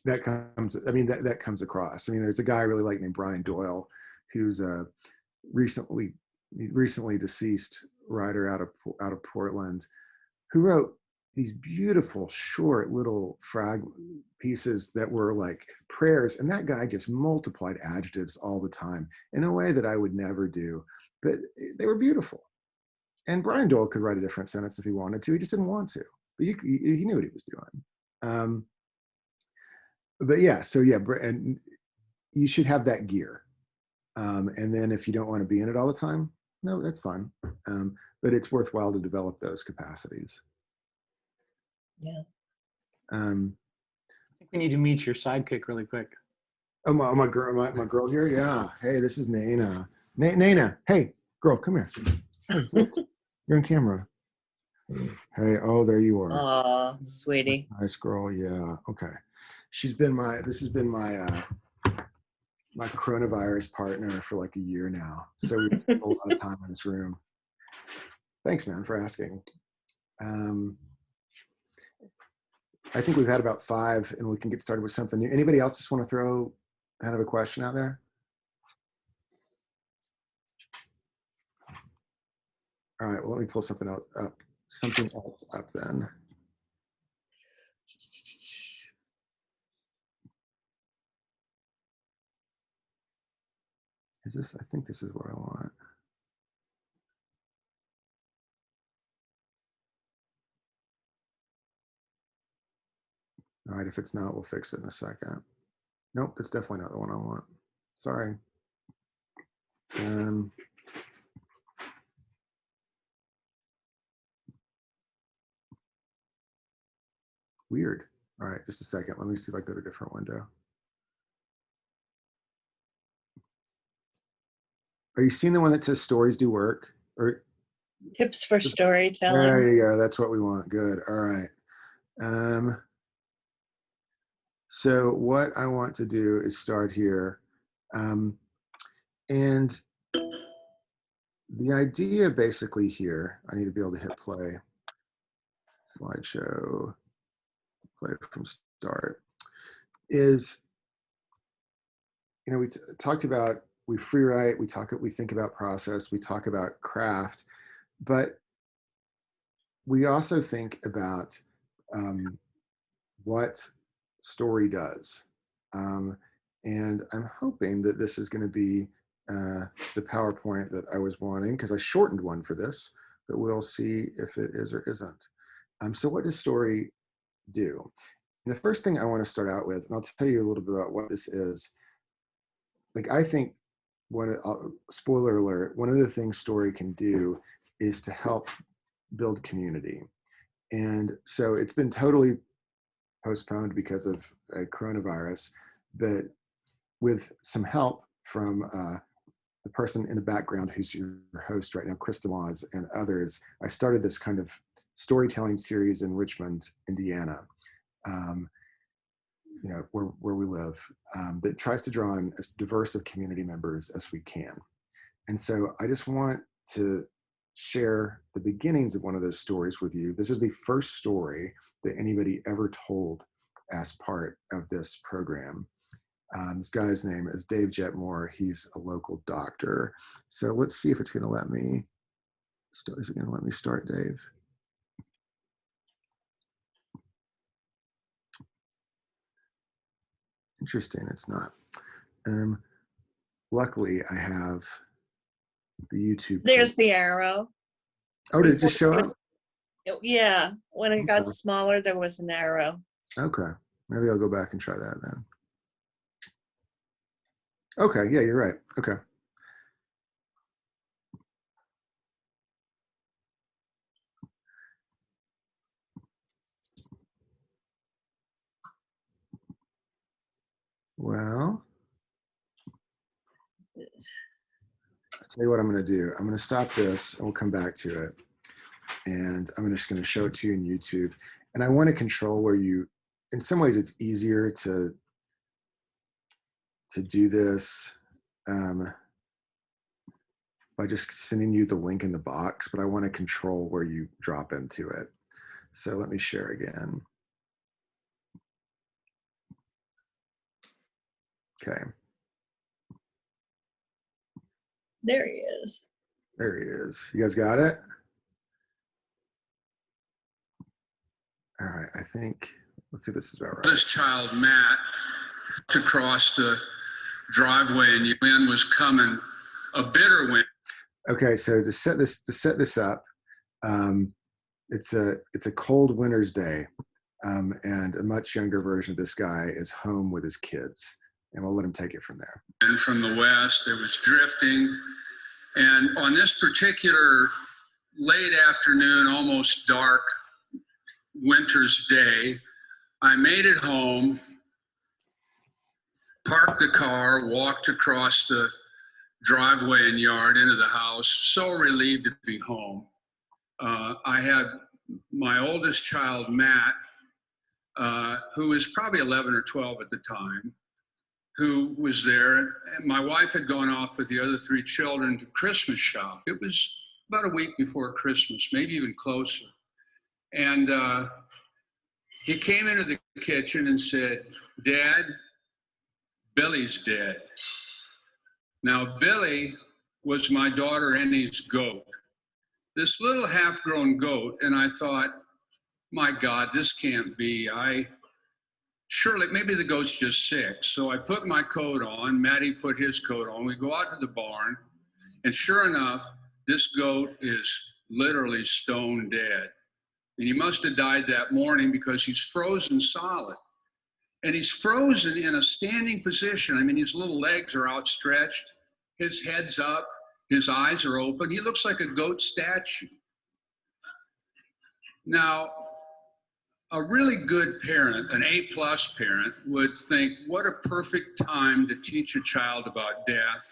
that comes across. I mean, there's a guy I really like named Brian Doyle, who's a recently deceased writer out of Portland, who wrote these beautiful short little pieces that were like prayers, and that guy just multiplied adjectives all the time in a way that I would never do, but they were beautiful. And Brian Doyle could write a different sentence if he wanted to. He just didn't want to, but he knew what he was doing. But yeah, so yeah, and you should have that gear. And then if you don't want to be in it all the time, no, that's fine. But it's worthwhile to develop those capacities. Yeah. I think we need to meet your sidekick really quick. Oh, my girl here? Yeah. Hey, this is Naina. Naina, hey, girl, come here. Hey, look, you're on camera. Hey, oh, there you are. Aw, sweetie. Nice girl, yeah. Okay. This has been my coronavirus partner for like a year now. So we spent a lot of time in this room. Thanks, man, for asking. I think we've had about 5, and we can get started with something new. Anybody else just want to throw kind of a question out there? All right, well, let me pull something else up then. I think this is what I want. All right, if it's not, we'll fix it in a second. Nope, that's definitely not the one I want. Sorry. Weird. All right, just a second. Let me see if I go to a different window. Are you seeing the one that says stories do work? Or Tips for storytelling. there you go. That's what we want. Good. All right. So what I want to do is start here. And the idea basically here, I need to be able to hit play. Slideshow, play from start, is, we talked about, we free write, we think about process, we talk about craft, but we also think about what story does. And I'm hoping that this is going to be the PowerPoint that I was wanting, because I shortened one for this, but we'll see if it is or isn't. So what does story do? And the first thing I want to start out with, and I'll tell you a little bit about what this is. Like, I think, spoiler alert, one of the things story can do is to help build community. And so it's been totally postponed because of coronavirus, but with some help from the person in the background who's your host right now, Krista Moz, and others, I started this kind of storytelling series in Richmond, Indiana, where we live, that tries to draw in as diverse of community members as we can. And so I just want to share the beginnings of one of those stories with you. This is the first story that anybody ever told as part of this program. This guy's name is Dave Jetmore. He's a local doctor. So let's see if it's going to let me start. Is it going to let me start, Dave? Interesting, it's not. Luckily, I have the YouTube. There's the arrow. Oh, did it just show Before it up? was- Yeah, when it got Okay. smaller, there was an arrow. Okay, maybe I'll go back and try that then. Okay, yeah, you're right. Okay. Well, I'll tell you what I'm going to do. I'm going to stop this and we'll come back to it. And I'm just going to show it to you in YouTube. And I want to control where you, in some ways it's easier to do this by just sending you the link in the box, but I want to control where you drop into it. So let me share again. Okay. There he is. There he is. You guys got it? All right, I think, let's see if this is about right. This child, Matt, across the driveway and the wind was coming, a bitter wind. Okay, so to set this up, it's a cold winter's day, and a much younger version of this guy is home with his kids, and we'll let him take it from there. And from the west, it was drifting. And on this particular late afternoon, almost dark winter's day, I made it home, parked the car, walked across the driveway and yard into the house, so relieved to be home. I had my oldest child, Matt, who was probably 11 or 12 at the time, who was there. And my wife had gone off with the other 3 children to Christmas shop. It was about a week before Christmas, maybe even closer. And he came into the kitchen and said, "Dad, Billy's dead." Now, Billy was my daughter Annie's goat, this little half-grown goat. And I thought, my God, this can't be. Surely, maybe the goat's just sick. So I put my coat on, Matty put his coat on. We go out to the barn, and sure enough, this goat is literally stone dead. And he must have died that morning because he's frozen solid. And he's frozen in a standing position. I mean, his little legs are outstretched, his head's up, his eyes are open. He looks like a goat statue. Now, a really good parent, an A-plus parent, would think, what a perfect time to teach a child about death,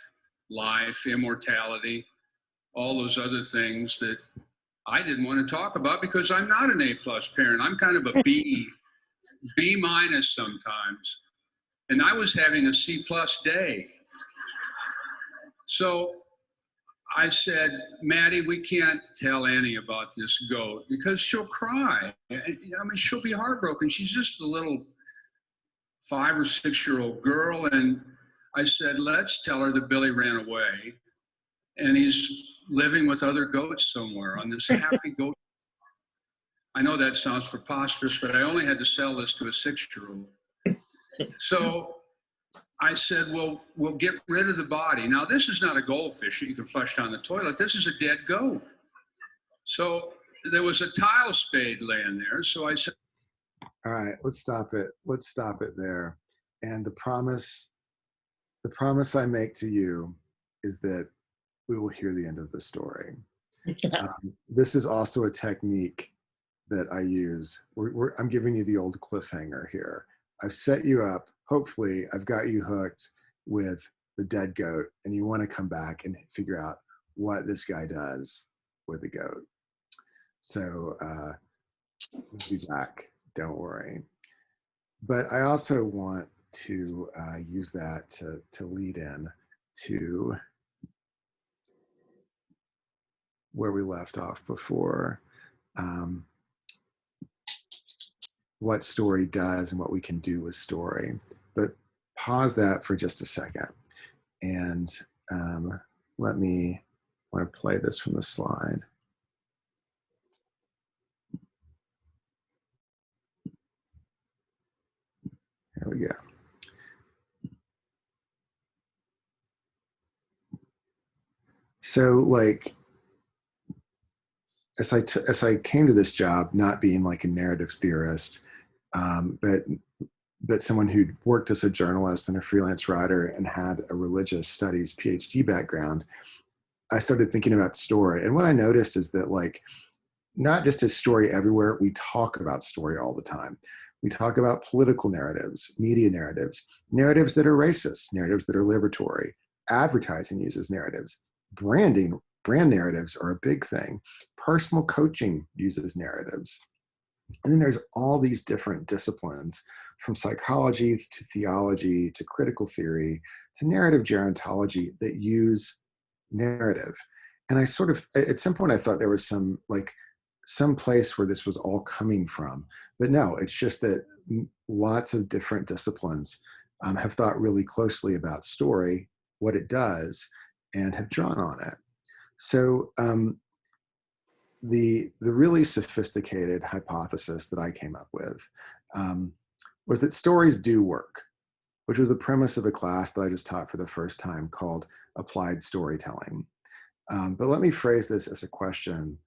life, immortality, all those other things that I didn't want to talk about because I'm not an A-plus parent. I'm kind of a B minus sometimes. And I was having a C-plus day. So I said, Maddie, we can't tell Annie about this goat because she'll cry. I mean, she'll be heartbroken. She's just a little 5 or 6-year-old girl. And I said, let's tell her that Billy ran away and he's living with other goats somewhere on this happy goat. I know that sounds preposterous, but I only had to sell this to a 6-year-old. So I said, well, we'll get rid of the body. Now, this is not a goldfish that you can flush down the toilet. This is a dead goat. So there was a tile spade laying there. So I said, all right, let's stop it. Let's stop it there. And the promise I make to you is that we will hear the end of the story. This is also a technique that I use. I'm giving you the old cliffhanger here. I've set you up. Hopefully, I've got you hooked with the dead goat, and you want to come back and figure out what this guy does with the goat. So we'll be back. Don't worry. But I also want to use that to lead in to where we left off before. What story does and what we can do with story. But pause that for just a second. And let me, I want to play this from the slide. There we go. So like, as I came to this job, not being like a narrative theorist, but someone who'd worked as a journalist and a freelance writer and had a religious studies PhD background, I started thinking about story. And what I noticed is that like, not just as story everywhere, we talk about story all the time. We talk about political narratives, media narratives, narratives that are racist, narratives that are liberatory. Advertising uses narratives. Brand narratives are a big thing. Personal coaching uses narratives. And then there's all these different disciplines, from psychology to theology to critical theory to narrative gerontology, that use narrative. And I sort of, at some point I thought there was some place where this was all coming from. But no, it's just that lots of different disciplines have thought really closely about story, what it does, and have drawn on it. So the really sophisticated hypothesis that I came up with was that stories do work, which was the premise of a class that I just taught for the first time called Applied Storytelling. But let me phrase this as a question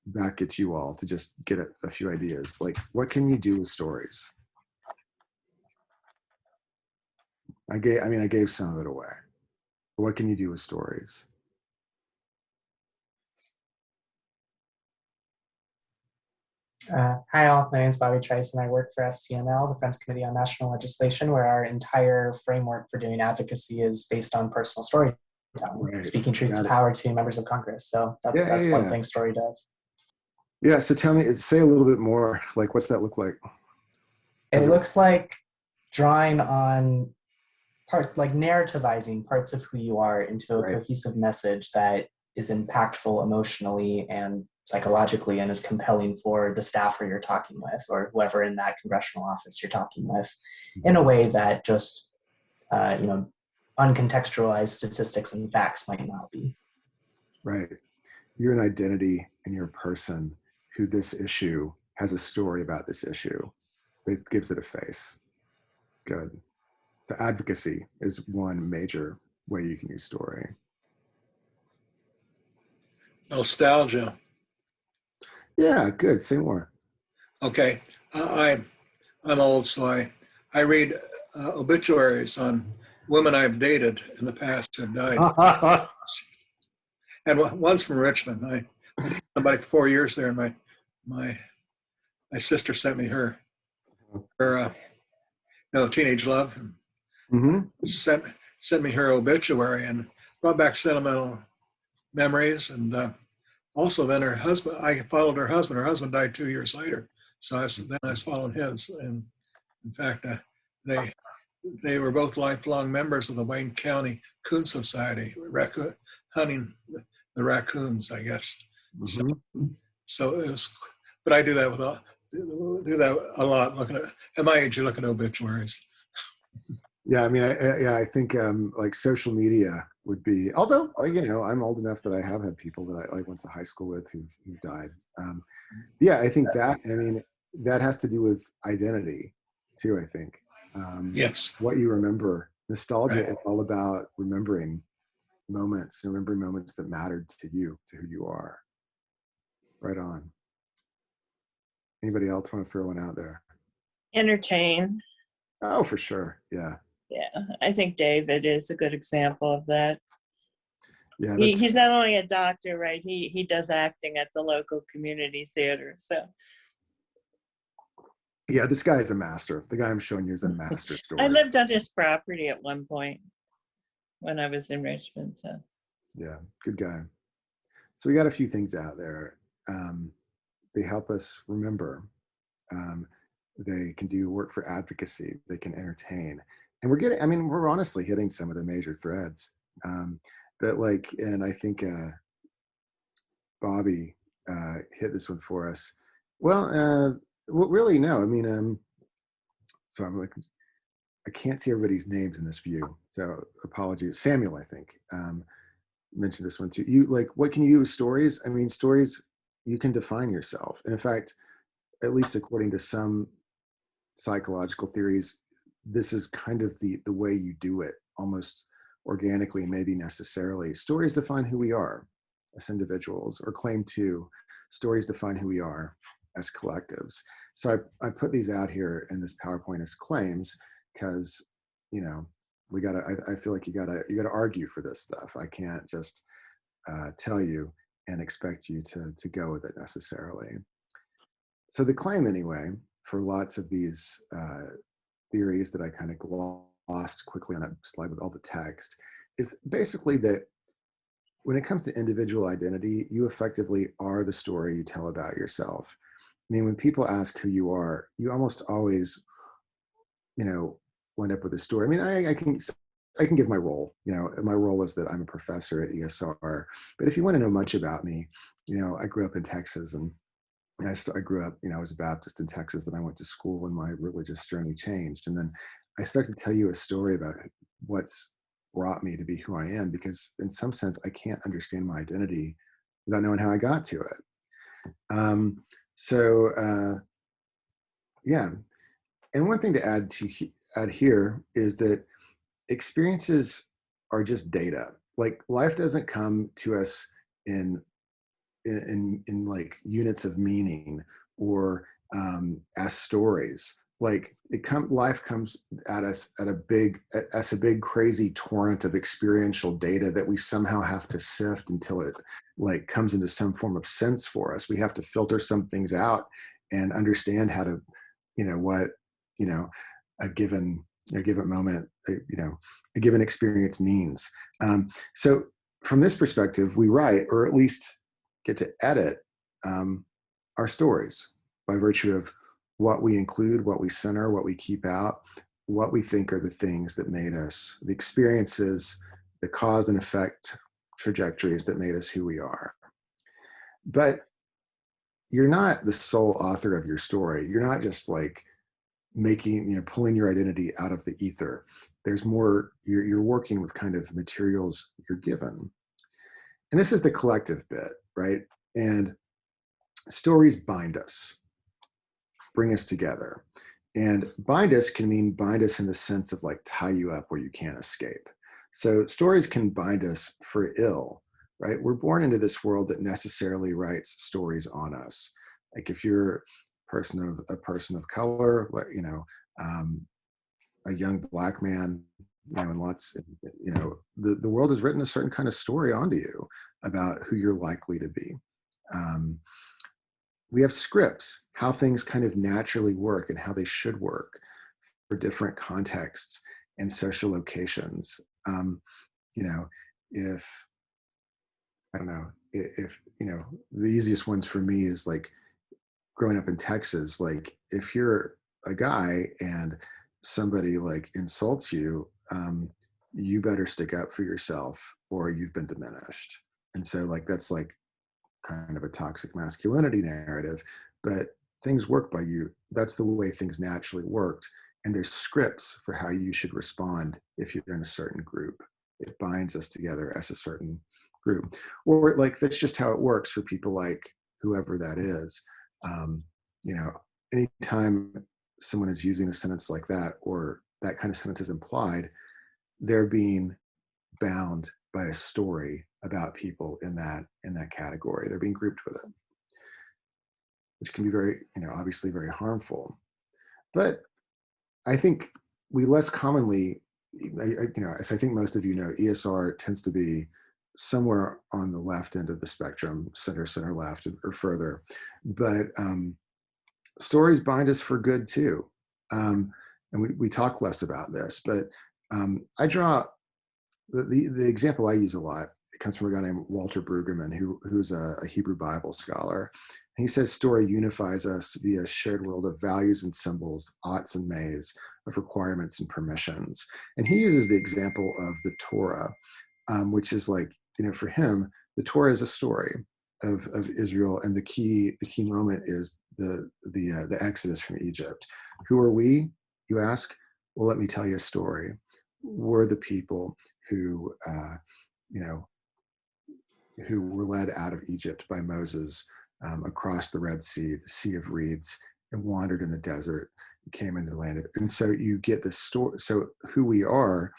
back at you all to just get a few ideas. Like, what can you do with stories? I gave some of it away. But what can you do with stories? Hi all, my name is Bobby Trice and I work for FCNL, the Friends Committee on National Legislation, where our entire framework for doing advocacy is based on personal storytelling, speaking truth to power to members of Congress. So that's one thing story does. Yeah, so tell me, say a little bit more, like what's that look like? It looks like drawing on like narrativizing parts of who you are into a cohesive message that is impactful emotionally and psychologically and is compelling for the staffer you're talking with or whoever in that congressional office you're talking with, in a way that just uncontextualized statistics and facts might not be. Right. You're an identity and you're a person who this issue has a story about this issue. It gives it a face. Good. So advocacy is one major way you can use story. Nostalgia. Yeah, good. Say more. Okay, I'm old, so I read obituaries on women I've dated in the past who have died. And one's from Richmond. I dated somebody for 4 years there, and my sister sent me her teenage love, and sent me her obituary and brought back sentimental memories. And also then her husband, I followed her husband. Her husband died 2 years later. So then I followed his. And in fact, they were both lifelong members of the Wayne County Coon Society, hunting the raccoons, I guess. So it was, but I do that a lot. Looking at my age, you look at obituaries. Yeah, I mean, I think like social media would be, although, I'm old enough that I have had people that I went to high school with who've died. Yeah, I think that has to do with identity too, I think. Yes. What you remember. Nostalgia is all about remembering moments that mattered to you, to who you are. Right on. Anybody else want to throw one out there? Entertain. Oh, for sure. Yeah. Yeah, I think David is a good example of that. Yeah, he's not only a doctor, right? He does acting at the local community theater. So yeah, this guy is a master. The guy I'm showing you is a master story. I lived on his property at one point when I was in Richmond. So yeah, good guy. So we got a few things out there. They help us remember. They can do work for advocacy. They can entertain. And we're honestly hitting some of the major threads. And I think Bobby hit this one for us. Well, really, no. So I'm like, I can't see everybody's names in this view, so apologies. Samuel, I think, mentioned this one too. You like, what can you do with stories? I mean, stories, you can define yourself. And in fact, at least according to some psychological theories, this is kind of the way you do it, almost organically, maybe necessarily. Stories define who we are as individuals, or claim to. Stories define who we are as collectives. So I put these out here in this PowerPoint as claims because, you know, we gotta. I feel like you gotta argue for this stuff. I can't just tell you and expect you to go with it necessarily. So the claim, anyway, for lots of these theories that I kind of glossed quickly on that slide with all the text, is basically that when it comes to individual identity, you effectively are the story you tell about yourself. I mean, when people ask who you are, you almost always, you know, wind up with a story. I mean, I can give my role. You know, my role is that I'm a professor at ESR. But if you want to know much about me, you know, I grew up in Texas, and I grew up, you know, I was a Baptist in Texas. Then I went to school, and my religious journey changed. And then I started to tell you a story about what's brought me to be who I am, because in some sense, I can't understand my identity without knowing how I got to it. Yeah. And one thing to add here is that experiences are just data. Like, life doesn't come to us in like units of meaning or as stories. Like, life comes at us as a big crazy torrent of experiential data that we somehow have to sift until it like comes into some form of sense for us. We have to filter some things out and understand how to, you know, what, you know, a given moment, you know, a given experience means. So from this perspective, we write, or at least get to edit our stories by virtue of what we include, what we center, what we keep out, what we think are the things that made us, the experiences, the cause and effect trajectories that made us who we are. But you're not the sole author of your story. You're not just like making, you know, pulling your identity out of the ether. There's more, you're working with kind of materials you're given. And this is the collective bit, right? And stories bind us, bring us together. And bind us can mean bind us in the sense of like tie you up where you can't escape. So stories can bind us for ill, right? We're born into this world that necessarily writes stories on us. Like, if you're a person of color, you know, a young Black man, you know, and lots, you know, the world has written a certain kind of story onto you about who you're likely to be. We have scripts, how things kind of naturally work and how they should work for different contexts and social locations. You know, if, you know, the easiest ones for me is like growing up in Texas, like if you're a guy and somebody like insults you, you better stick up for yourself or you've been diminished. And so like, that's like kind of a toxic masculinity narrative, but things work by you. That's the way things naturally worked. And there's scripts for how you should respond if you're in a certain group. It binds us together as a certain group. Or like, that's just how it works for people like whoever that is. You know, anytime someone is using a sentence like that, or that kind of sentence is implied, they're being bound by a story about people in that category. They're being grouped with it, which can be very, you know, obviously very harmful. But I think we less commonly, you know, as I think most of you know, ESR tends to be somewhere on the left end of the spectrum, center left, or further. But stories bind us for good too. And we talk less about this, but I draw the example I use a lot. It comes from a guy named Walter Brueggemann, who's a Hebrew Bible scholar. He says story unifies us via a shared world of values and symbols, oughts and mays, of requirements and permissions. And he uses the example of the Torah, which is like, you know, for him, the Torah is a story of Israel, and the key moment is the Exodus from Egypt. Who are we, you ask? well, let me tell you a story. We're the people who, you know, who were led out of Egypt by Moses across the Red Sea, the Sea of Reeds, and wandered in the desert, came into the land. And so you get this story. So who we are,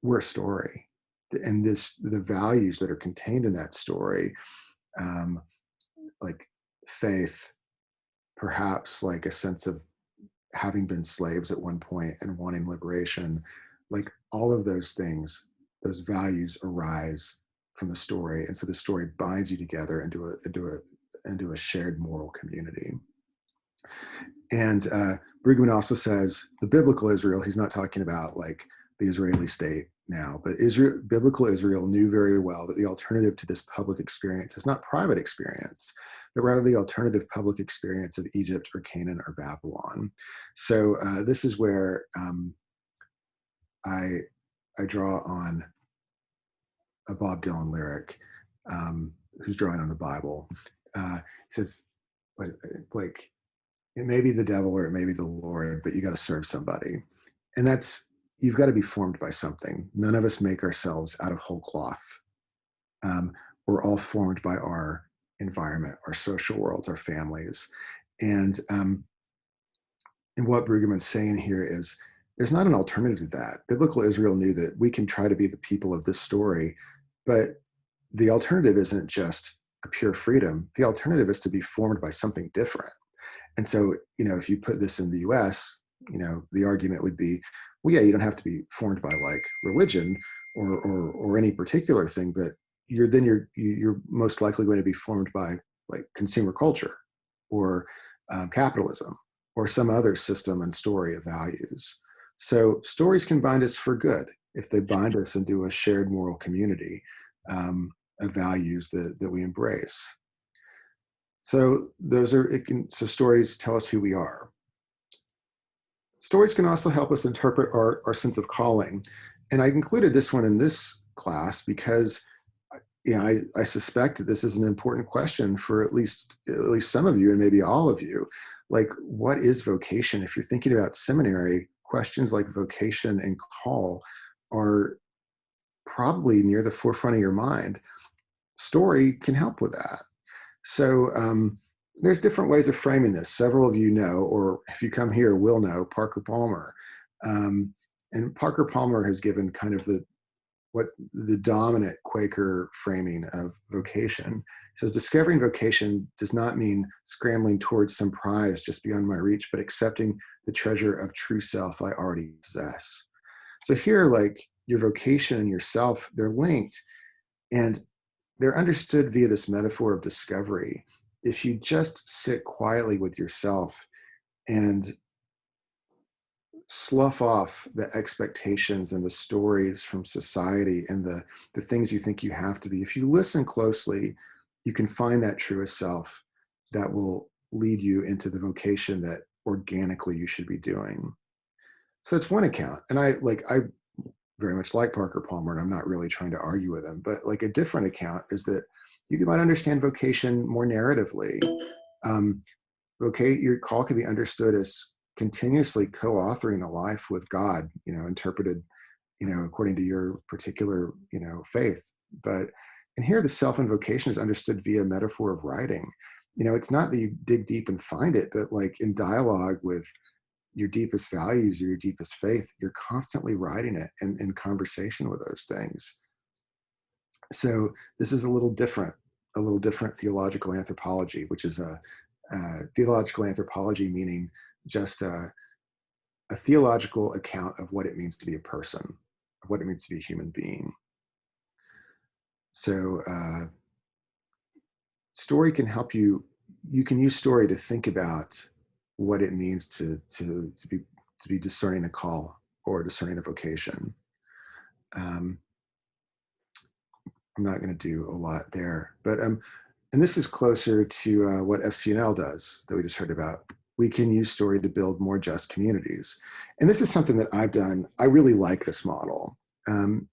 we're a story. And the values that are contained in that story, like faith, perhaps like a sense of having been slaves at one point and wanting liberation, like all of those things, those values arise from the story. And so the story binds you together into a shared moral community. And Brueggemann also says the biblical Israel, he's not talking about like the Israeli state now, but biblical Israel knew very well that the alternative to this public experience is not private experience, but rather the alternative public experience of Egypt or Canaan or Babylon. So this is where I draw on a Bob Dylan lyric, who's drawing on the Bible. He says, like, it may be the devil or it may be the Lord, but you got to serve somebody. And that's, you've got to be formed by something. None of us make ourselves out of whole cloth. We're all formed by our environment, our social worlds, our families. And what Brueggemann's saying here is there's not an alternative to that. Biblical Israel knew that we can try to be the people of this story, but the alternative isn't just a pure freedom. The alternative is to be formed by something different. And so, you know, if you put this in the US, you know, the argument would be, well, yeah, you don't have to be formed by like religion or any particular thing, but you're most likely going to be formed by like consumer culture or capitalism or some other system and story of values. So stories can bind us for good if they bind us into a shared moral community of values that we embrace. So so stories tell us who we are. Stories can also help us interpret our sense of calling. And I included this one in this class because, you know, I suspect that this is an important question for at least some of you and maybe all of you. Like, what is vocation? If you're thinking about seminary, questions like vocation and call are probably near the forefront of your mind. Story can help with that. So there's different ways of framing this. Several of you know, or if you come here, will know Parker Palmer. And Parker Palmer has given kind of the dominant Quaker framing of vocation. He says, discovering vocation does not mean scrambling towards some prize just beyond my reach, but accepting the treasure of true self I already possess. So here, like your vocation and yourself, they're linked. And they're understood via this metaphor of discovery. If you just sit quietly with yourself and slough off the expectations and the stories from society and the things you think you have to be, if you listen closely, you can find that truest self that will lead you into the vocation that organically you should be doing. So that's one account. And I very much like Parker Palmer, and I'm not really trying to argue with him, but like a different account is that you might understand vocation more narratively. Your call can be understood as continuously co-authoring a life with God, you know, interpreted, you know, according to your particular, you know, faith. And here the self and vocation is understood via metaphor of writing. You know, it's not that you dig deep and find it, but like in dialogue with your deepest values or your deepest faith, you're constantly writing it and in conversation with those things. So this is a little different theological anthropology, which is a theological anthropology meaning just a theological account of what it means to be a person, of what it means to be a human being. So story can help you can use story to think about what it means to be discerning a call or discerning a vocation. I'm not going to do a lot there, but and this is closer to what FCNL does that we just heard about. We can use story to build more just communities, and this is something that I've done. I really like this model, and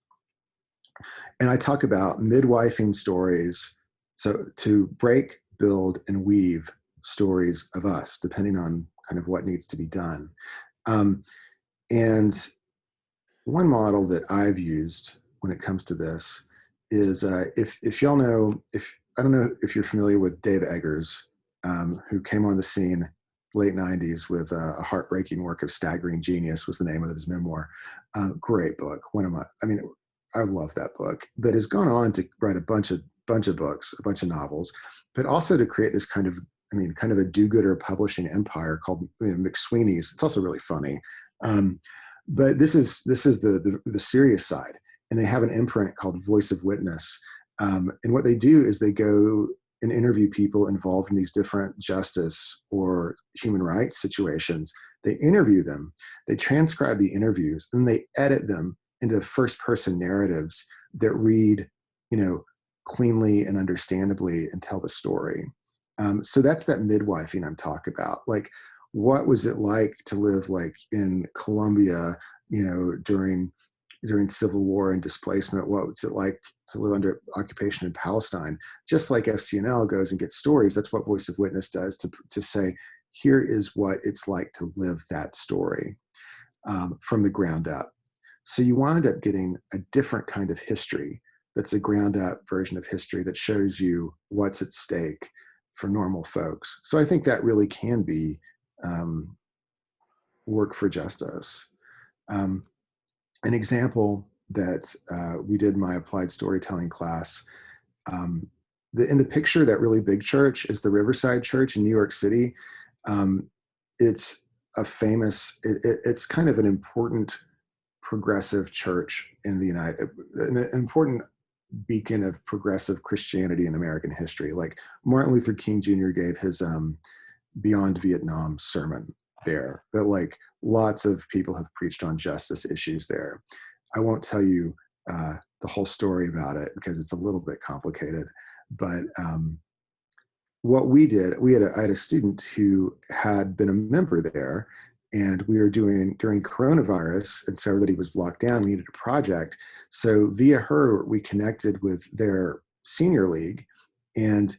I talk about midwifing stories. So to break, build, and weave stories of us, depending on kind of what needs to be done. And one model that I've used when it comes to this is if y'all know, if I don't know if you're familiar with Dave Eggers, who came on the scene late 90s with a heartbreaking work of Staggering Genius was the name of his memoir. Great book. I love that book, but has gone on to write a bunch of books, a bunch of novels, but also to create this kind of a do-gooder publishing empire called McSweeney's. It's also really funny. But this is the serious side, and they have an imprint called Voice of Witness. And what they do is they go and interview people involved in these different justice or human rights situations. They interview them, they transcribe the interviews, and they edit them into first-person narratives that read, cleanly and understandably and tell the story. So that's that midwifing I'm talking about. Like, what was it like to live like in Colombia, during civil war and displacement? What was it like to live under occupation in Palestine? Just like FCNL goes and gets stories, that's what Voice of Witness does to say, here is what it's like to live that story from the ground up. So you wind up getting a different kind of history that's a ground up version of history that shows you what's at stake for normal folks. So I think that really can be work for justice. An example that we did in my applied storytelling class, in the picture, that really big church is the Riverside Church in New York City. It's a famous, it's kind of an important progressive church in the an important beacon of progressive Christianity in American history. Like Martin Luther King Jr. gave his Beyond Vietnam sermon there, but like lots of people have preached on justice issues there. I won't tell you the whole story about it because it's a little bit complicated, but what we did, I had a student who had been a member there, and we were doing during coronavirus, and so everybody was locked down. We needed a project, so via her, we connected with their senior league, and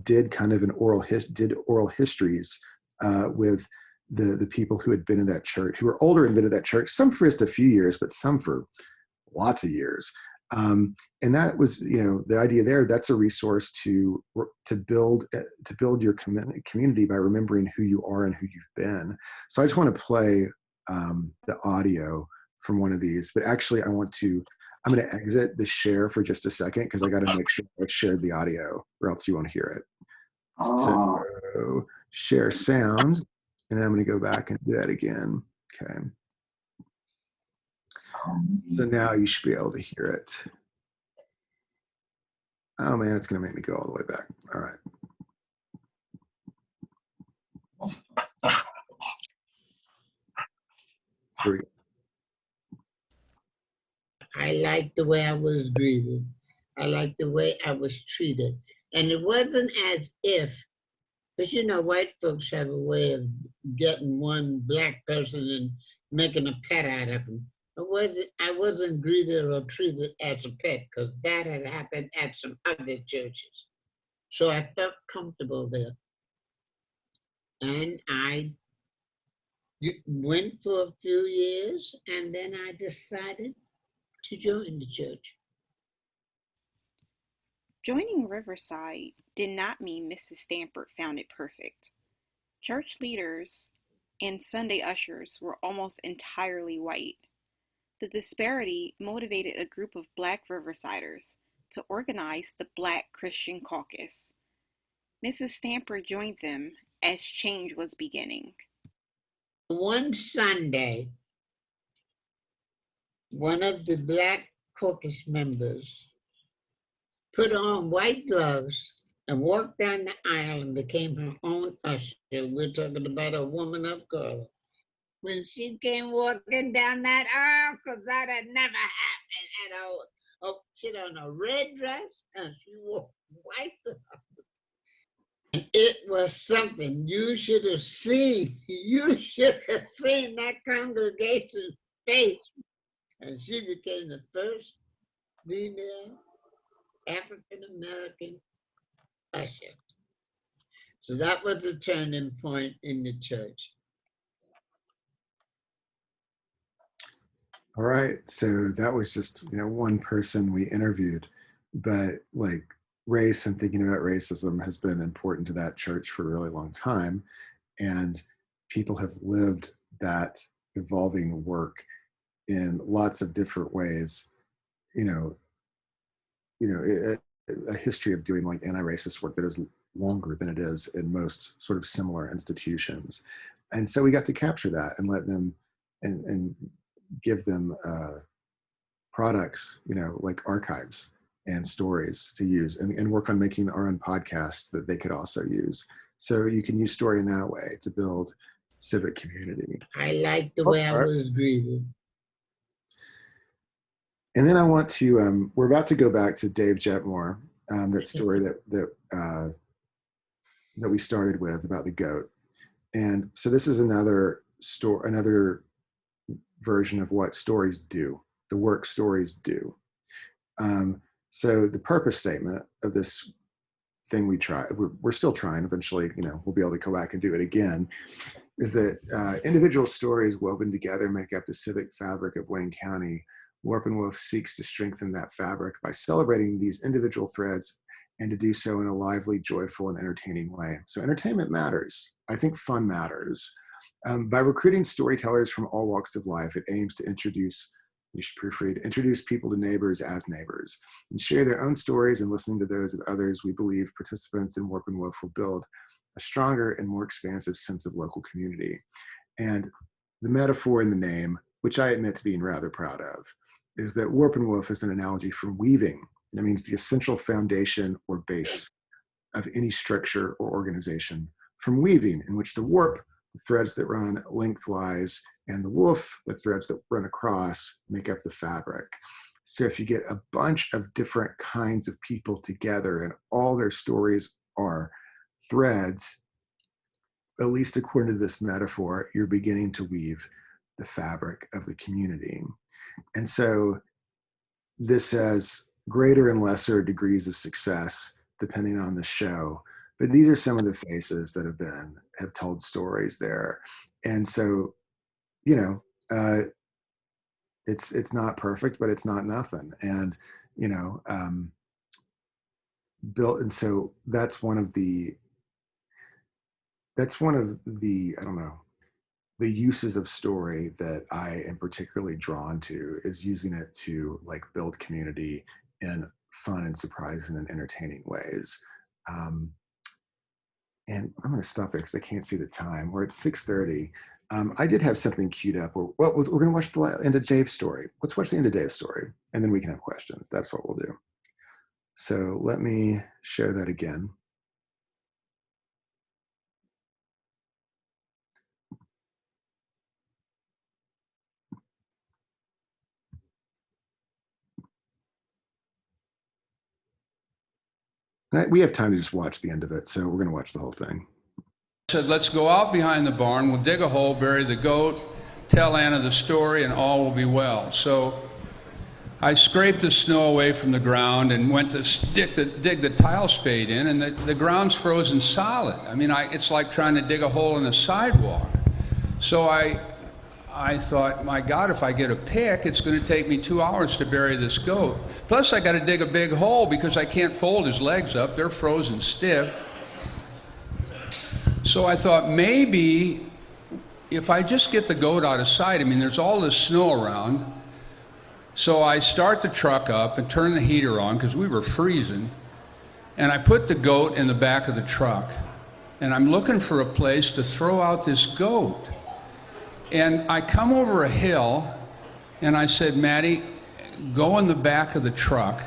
did kind of oral histories with the people who had been in that church, who were older and been in that church, some for just a few years, but some for lots of years. And that was, the idea there. That's a resource to build your community by remembering who you are and who you've been. So I just want to play the audio from one of these, but actually I'm going to exit the share for just a second because I got to make sure I shared the audio, or else you won't hear it. So share sound, and then I'm going to go back and do that again. Okay. So now you should be able to hear it. Oh man, it's going to make me go all the way back. All right. Here we go. I liked the way I was greeted. I liked the way I was treated. And it wasn't as if, because white folks have a way of getting one black person and making a pet out of them. I wasn't greeted or treated as a pet, because that had happened at some other churches. So I felt comfortable there. And I went for a few years, and then I decided to join the church. Joining Riverside did not mean Mrs. Stanford found it perfect. Church leaders and Sunday ushers were almost entirely white. The disparity motivated a group of Black Riversiders to organize the Black Christian Caucus. Mrs. Stanford joined them as change was beginning. One Sunday, one of the Black Caucus members put on white gloves and walked down the aisle and became her own usher. We're talking about a woman of color. When she came walking down that aisle, because that had never happened at all. Oh, she had on a red dress and she wore white gloves. And it was something you should have seen. You should have seen that congregation's face. And she became the first female African-American usher. So that was the turning point in the church. All right. So that was just, one person we interviewed, but like race and thinking about racism has been important to that church for a really long time. And people have lived that evolving work in lots of different ways. You know, a history of doing like anti-racist work that is longer than it is in most sort of similar institutions. And so we got to capture that and let them and give them products, like archives and stories to use, and work on making our own podcasts that they could also use. So you can use story in that way to build civic community. I like the way I was greeted. And then I want to, we're about to go back to Dave Jetmore, that story that we started with about the goat. And so this is another version of what stories do, the work stories do. So the purpose statement of this thing we're still trying, eventually, we'll be able to go back and do it again, is that individual stories woven together make up the civic fabric of Wayne County. Warp and Woof seeks to strengthen that fabric by celebrating these individual threads and to do so in a lively, joyful, and entertaining way. So entertainment matters. I think fun matters. By recruiting storytellers from all walks of life, it aims to introduce people to neighbors as neighbors and share their own stories, and listening to those of others, we believe participants in Warp and Woof will build a stronger and more expansive sense of local community. And the metaphor in the name, which I admit to being rather proud of, is that Warp and Woof is an analogy for weaving. It means the essential foundation or base of any structure or organization, from weaving, in which the warp, the threads that run lengthwise, and the woof, the threads that run across, make up the fabric. So if you get a bunch of different kinds of people together and all their stories are threads, at least according to this metaphor, you're beginning to weave the fabric of the community. And so this has greater and lesser degrees of success depending on the show, but these are some of the faces that have told stories there. And so, it's not perfect, but it's not nothing. And, built. And so that's one of the, I don't know, the uses of story that I am particularly drawn to is using it to like build community in fun and surprising and entertaining ways. And I'm going to stop there because I can't see the time. We're at 6:30. I did have something queued up. We're going to watch the end of Dave's story. Let's watch the end of Dave's story, and then we can have questions. That's what we'll do. So let me share that again. We have time to just watch the end of it, so we're going to watch the whole thing. I said, let's go out behind the barn, we'll dig a hole, bury the goat, tell Anna the story, and all will be well. So I scraped the snow away from the ground and went to dig the tile spade in, and the ground's frozen solid. I mean, it's like trying to dig a hole in a sidewalk. So I thought, my God, if I get a pick, it's going to take me 2 hours to bury this goat. Plus, I got to dig a big hole because I can't fold his legs up. They're frozen stiff. So I thought, maybe if I just get the goat out of sight, I mean, there's all this snow around. So I start the truck up and turn the heater on because we were freezing. And I put the goat in the back of the truck. And I'm looking for a place to throw out this goat. And I come over a hill, and I said, Maddie, go in the back of the truck.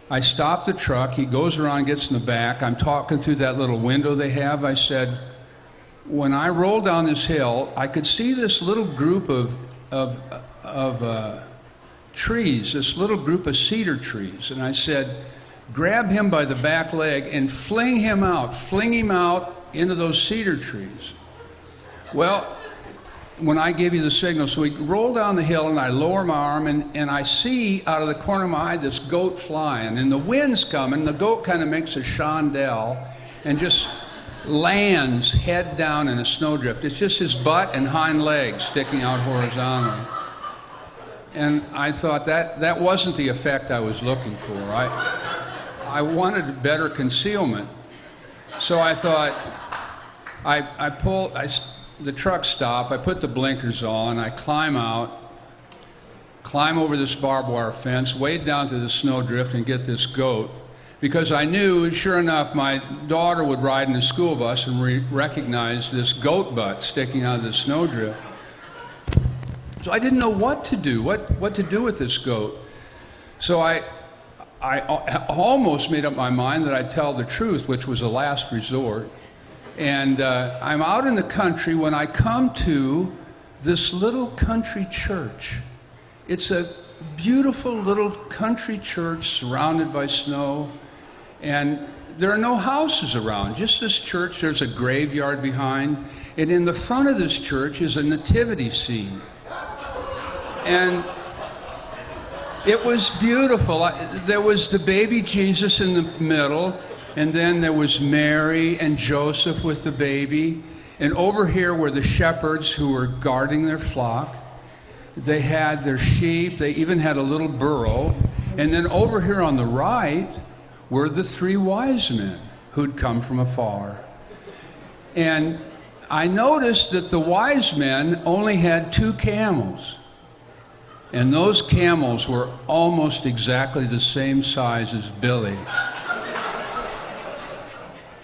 I stop the truck. He goes around, gets in the back. I'm talking through that little window they have. I said, when I roll down this hill, I could see this little group of trees, this little group of cedar trees. And I said, grab him by the back leg and fling him out into those cedar trees. Well, when I give you the signal, so we roll down the hill and I lower my arm and I see out of the corner of my eye this goat flying, and the wind's coming. The goat kind of makes a chandelle and just lands head down in a snowdrift. It's just his butt and hind legs sticking out horizontally. And I thought that wasn't the effect I was looking for. I wanted better concealment. So I thought, the truck stop, I put the blinkers on, I climb out, climb over this barbed wire fence, wade down to the snowdrift and get this goat. Because I knew, sure enough, my daughter would ride in the school bus and recognize this goat butt sticking out of the snowdrift. So I didn't know what to do, what to do with this goat. So I almost made up my mind that I'd tell the truth, which was a last resort. And I'm out in the country when I come to this little country church. It's a beautiful little country church surrounded by snow. And there are no houses around, just this church. There's a graveyard behind. And in the front of this church is a nativity scene. And it was beautiful. There was the baby Jesus in the middle, and then there was Mary and Joseph with the baby. And over here were the shepherds who were guarding their flock. They had their sheep. They even had a little burro. And then over here on the right were the 3 wise men who'd come from afar. And I noticed that the wise men only had 2 camels. And those camels were almost exactly the same size as Billy.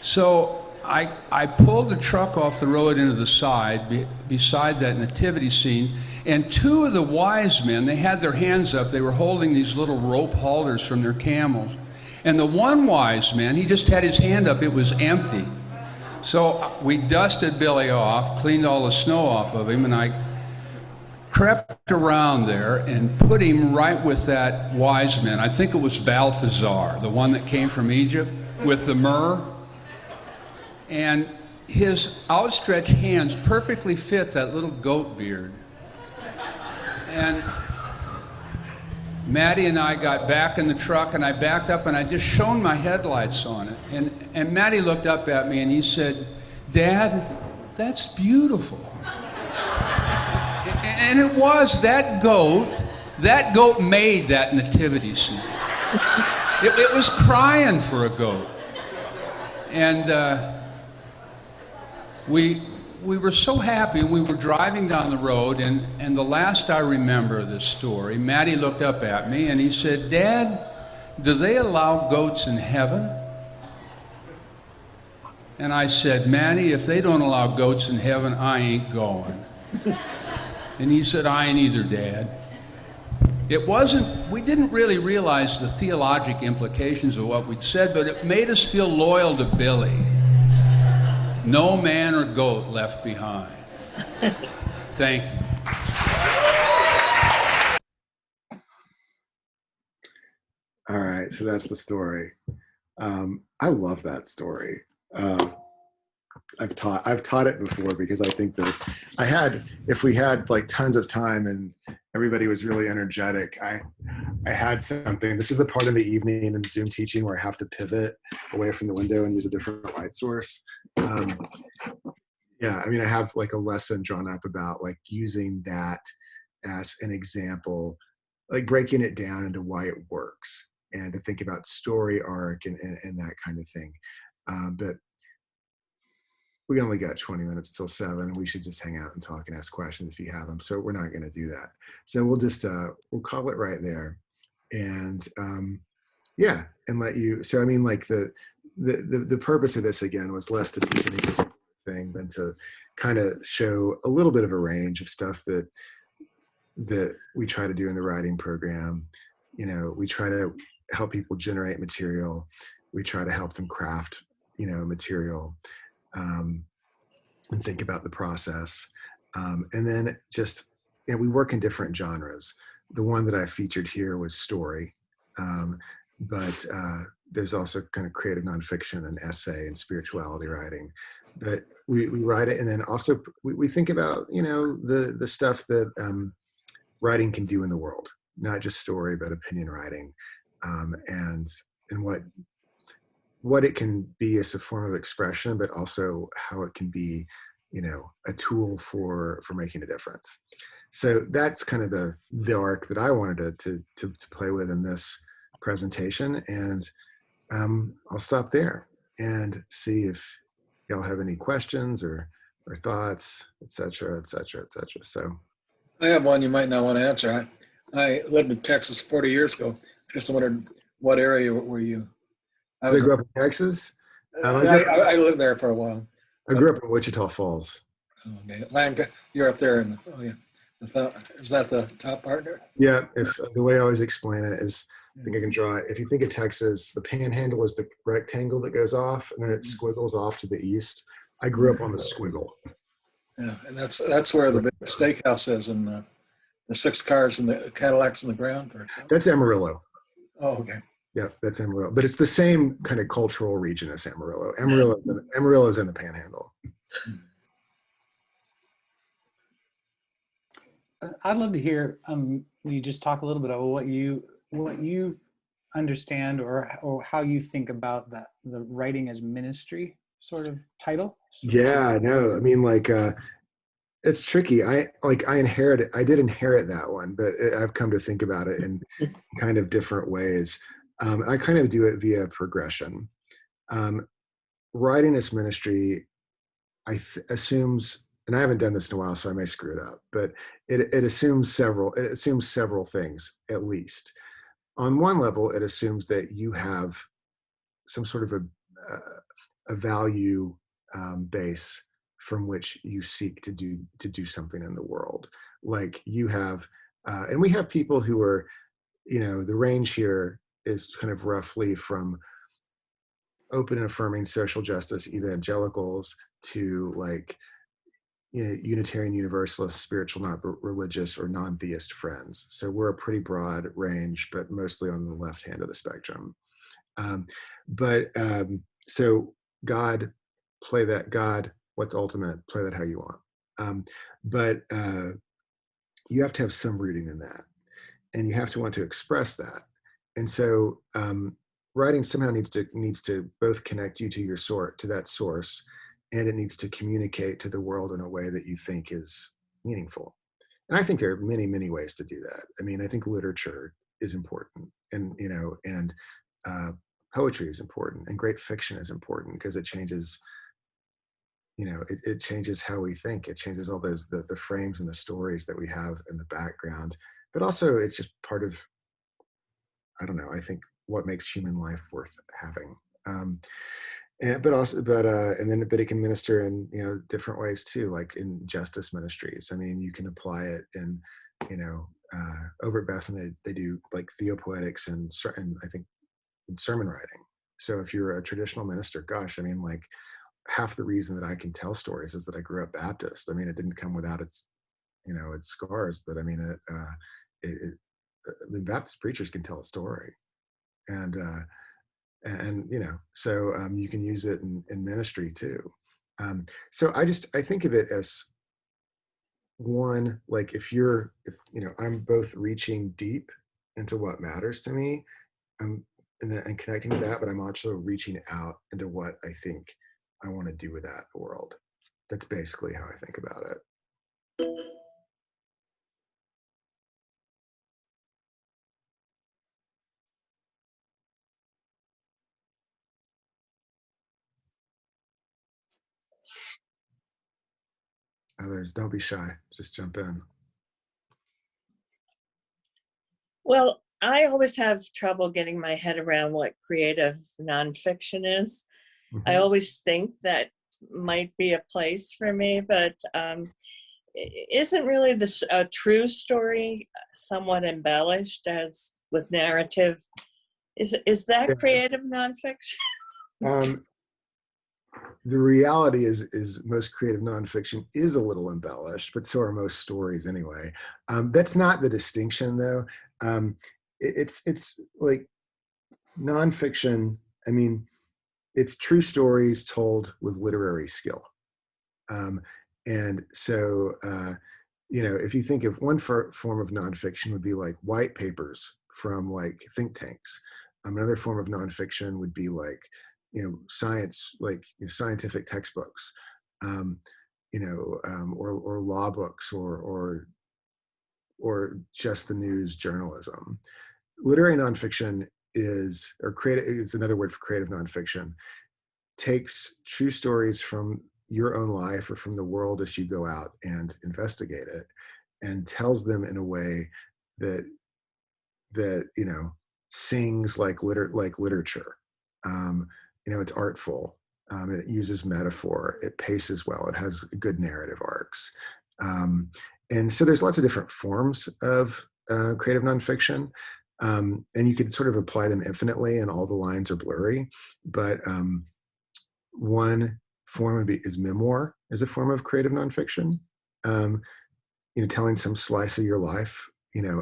So I pulled the truck off the road into the side beside that nativity scene, and 2 of the wise men, they had their hands up. They were holding these little rope halters from their camels. And the one wise man, he just had his hand up. It was empty. So we dusted Billy off, cleaned all the snow off of him, and I crept around there and put him right with that wise man. I think it was Balthazar, the one that came from Egypt with the myrrh. And his outstretched hands perfectly fit that little goat beard. And Maddie and I got back in the truck, and I backed up and I just shone my headlights on it. And Maddie looked up at me and he said, "Dad, that's beautiful." And it was. That goat made that nativity scene. It was crying for a goat. And we were so happy. We were driving down the road, and the last I remember of this story, Maddie looked up at me and he said, "Dad, do they allow goats in heaven?" And I said, "Maddie, if they don't allow goats in heaven, I ain't going." And he said, "I ain't either, Dad." We didn't really realize the theologic implications of what we'd said, but it made us feel loyal to Billy. No man or goat left behind. Thank you. All right, so that's the story. I love that story. I've taught it before because I think that if we had like tons of time and everybody was really energetic, I had something. This is the part in the evening in Zoom teaching where I have to pivot away from the window and use a different light source. Yeah, I mean, I have like a lesson drawn up about like using that as an example, like breaking it down into why it works and to think about story arc and that kind of thing. But we only got 20 minutes till 7, and we should just hang out and talk and ask questions if you have them. So we're not going to do that. So we'll just we'll call it right there, and yeah, and let you. So I mean, like the purpose of this again was less to teach any particular thing than to kind of show a little bit of a range of stuff that we try to do in the writing program. You know, we try to help people generate material. We try to help them craft, material. And think about the process. And then just, we work in different genres. The one that I featured here was story, but there's also kind of creative nonfiction and essay and spirituality writing. But we write it, and then also we think about, the stuff that writing can do in the world, not just story, but opinion writing, and what it can be as a form of expression, but also how it can be a tool for making a difference. So that's kind of the arc that I wanted to play with in this presentation. And I'll stop there and see if y'all have any questions or thoughts, et cetera, et cetera, et cetera. So I have one you might not want to answer. I lived in Texas 40 years ago. I just wondered, what area were you? I grew up in Texas. I lived there for a while. I grew up in Wichita Falls. Okay. You're up there, and is that the top part there? Yeah. If the way I always explain it is, I think I can draw it. If you think of Texas, the panhandle is the rectangle that goes off, and then it squiggles off to the east. I grew up on the squiggle. Yeah, and that's where the big steakhouse is, and the 6 cars and the Cadillacs in the ground. That's Amarillo. Oh, okay. Yeah, that's Amarillo, but it's the same kind of cultural region as Amarillo. Amarillo is in the Panhandle. I'd love to hear you just talk a little bit about what you understand or how you think about the writing as ministry sort of title. Yeah, no, I mean, like, it's tricky. I did inherit that one, but I've come to think about it in kind of different ways. I kind of do it via progression. Writing as ministry, assumes, and I haven't done this in a while, so I may screw it up, but it assumes several things, at least. On one level, it assumes that you have some sort of a value base from which you seek to do something in the world. Like you have, and we have people who are, the range here is kind of roughly from open and affirming social justice evangelicals to like, Unitarian Universalist, spiritual, not religious, or non-theist friends. So we're a pretty broad range, but mostly on the left hand of the spectrum. So God, play that. God, what's ultimate? Play that how you want. But you have to have some rooting in that, and you have to want to express that. And so writing somehow needs to both connect you to that source, and it needs to communicate to the world in a way that you think is meaningful. And I think there are many, many ways to do that. I mean, I think literature is important, and poetry is important, and great fiction is important because it changes. It changes how we think. It changes all those the frames and the stories that we have in the background. But also, it's just part of, I don't know, I think what makes human life worth having. But it can minister in different ways too, like in justice ministries. I mean, you can apply it in over at Bethany they do like theopoetics and I think in sermon writing. So if you're a traditional minister, gosh, I mean, like half the reason that I can tell stories is that I grew up Baptist. I mean, it didn't come without its scars, but I mean Baptist preachers can tell a story, and so you can use it in ministry too. So I think of it as one, like if I'm both reaching deep into what matters to me, and connecting with that, but I'm also reaching out into what I think I want to do with that world. That's basically how I think about it. Others, don't be shy. Just jump in. Well, I always have trouble getting my head around what creative nonfiction is. Mm-hmm. I always think that might be a place for me, but isn't really this a true story somewhat embellished as with narrative? Is that creative nonfiction? The reality is most creative nonfiction is a little embellished, but so are most stories anyway. That's not the distinction though. It's like nonfiction, I mean, it's true stories told with literary skill. And so, if you think of one form of nonfiction would be like white papers from like think tanks. Another form of nonfiction would be like, science, like scientific textbooks. or law books or just the news journalism. Literary nonfiction is another word for creative nonfiction. Takes true stories from your own life or from the world as you go out and investigate it, and tells them in a way that sings like literature. It's artful. It uses metaphor. It paces well. It has good narrative arcs. And so there's lots of different forms of creative nonfiction. And you could sort of apply them infinitely, and all the lines are blurry. But one form is memoir, is a form of creative nonfiction. Telling some slice of your life,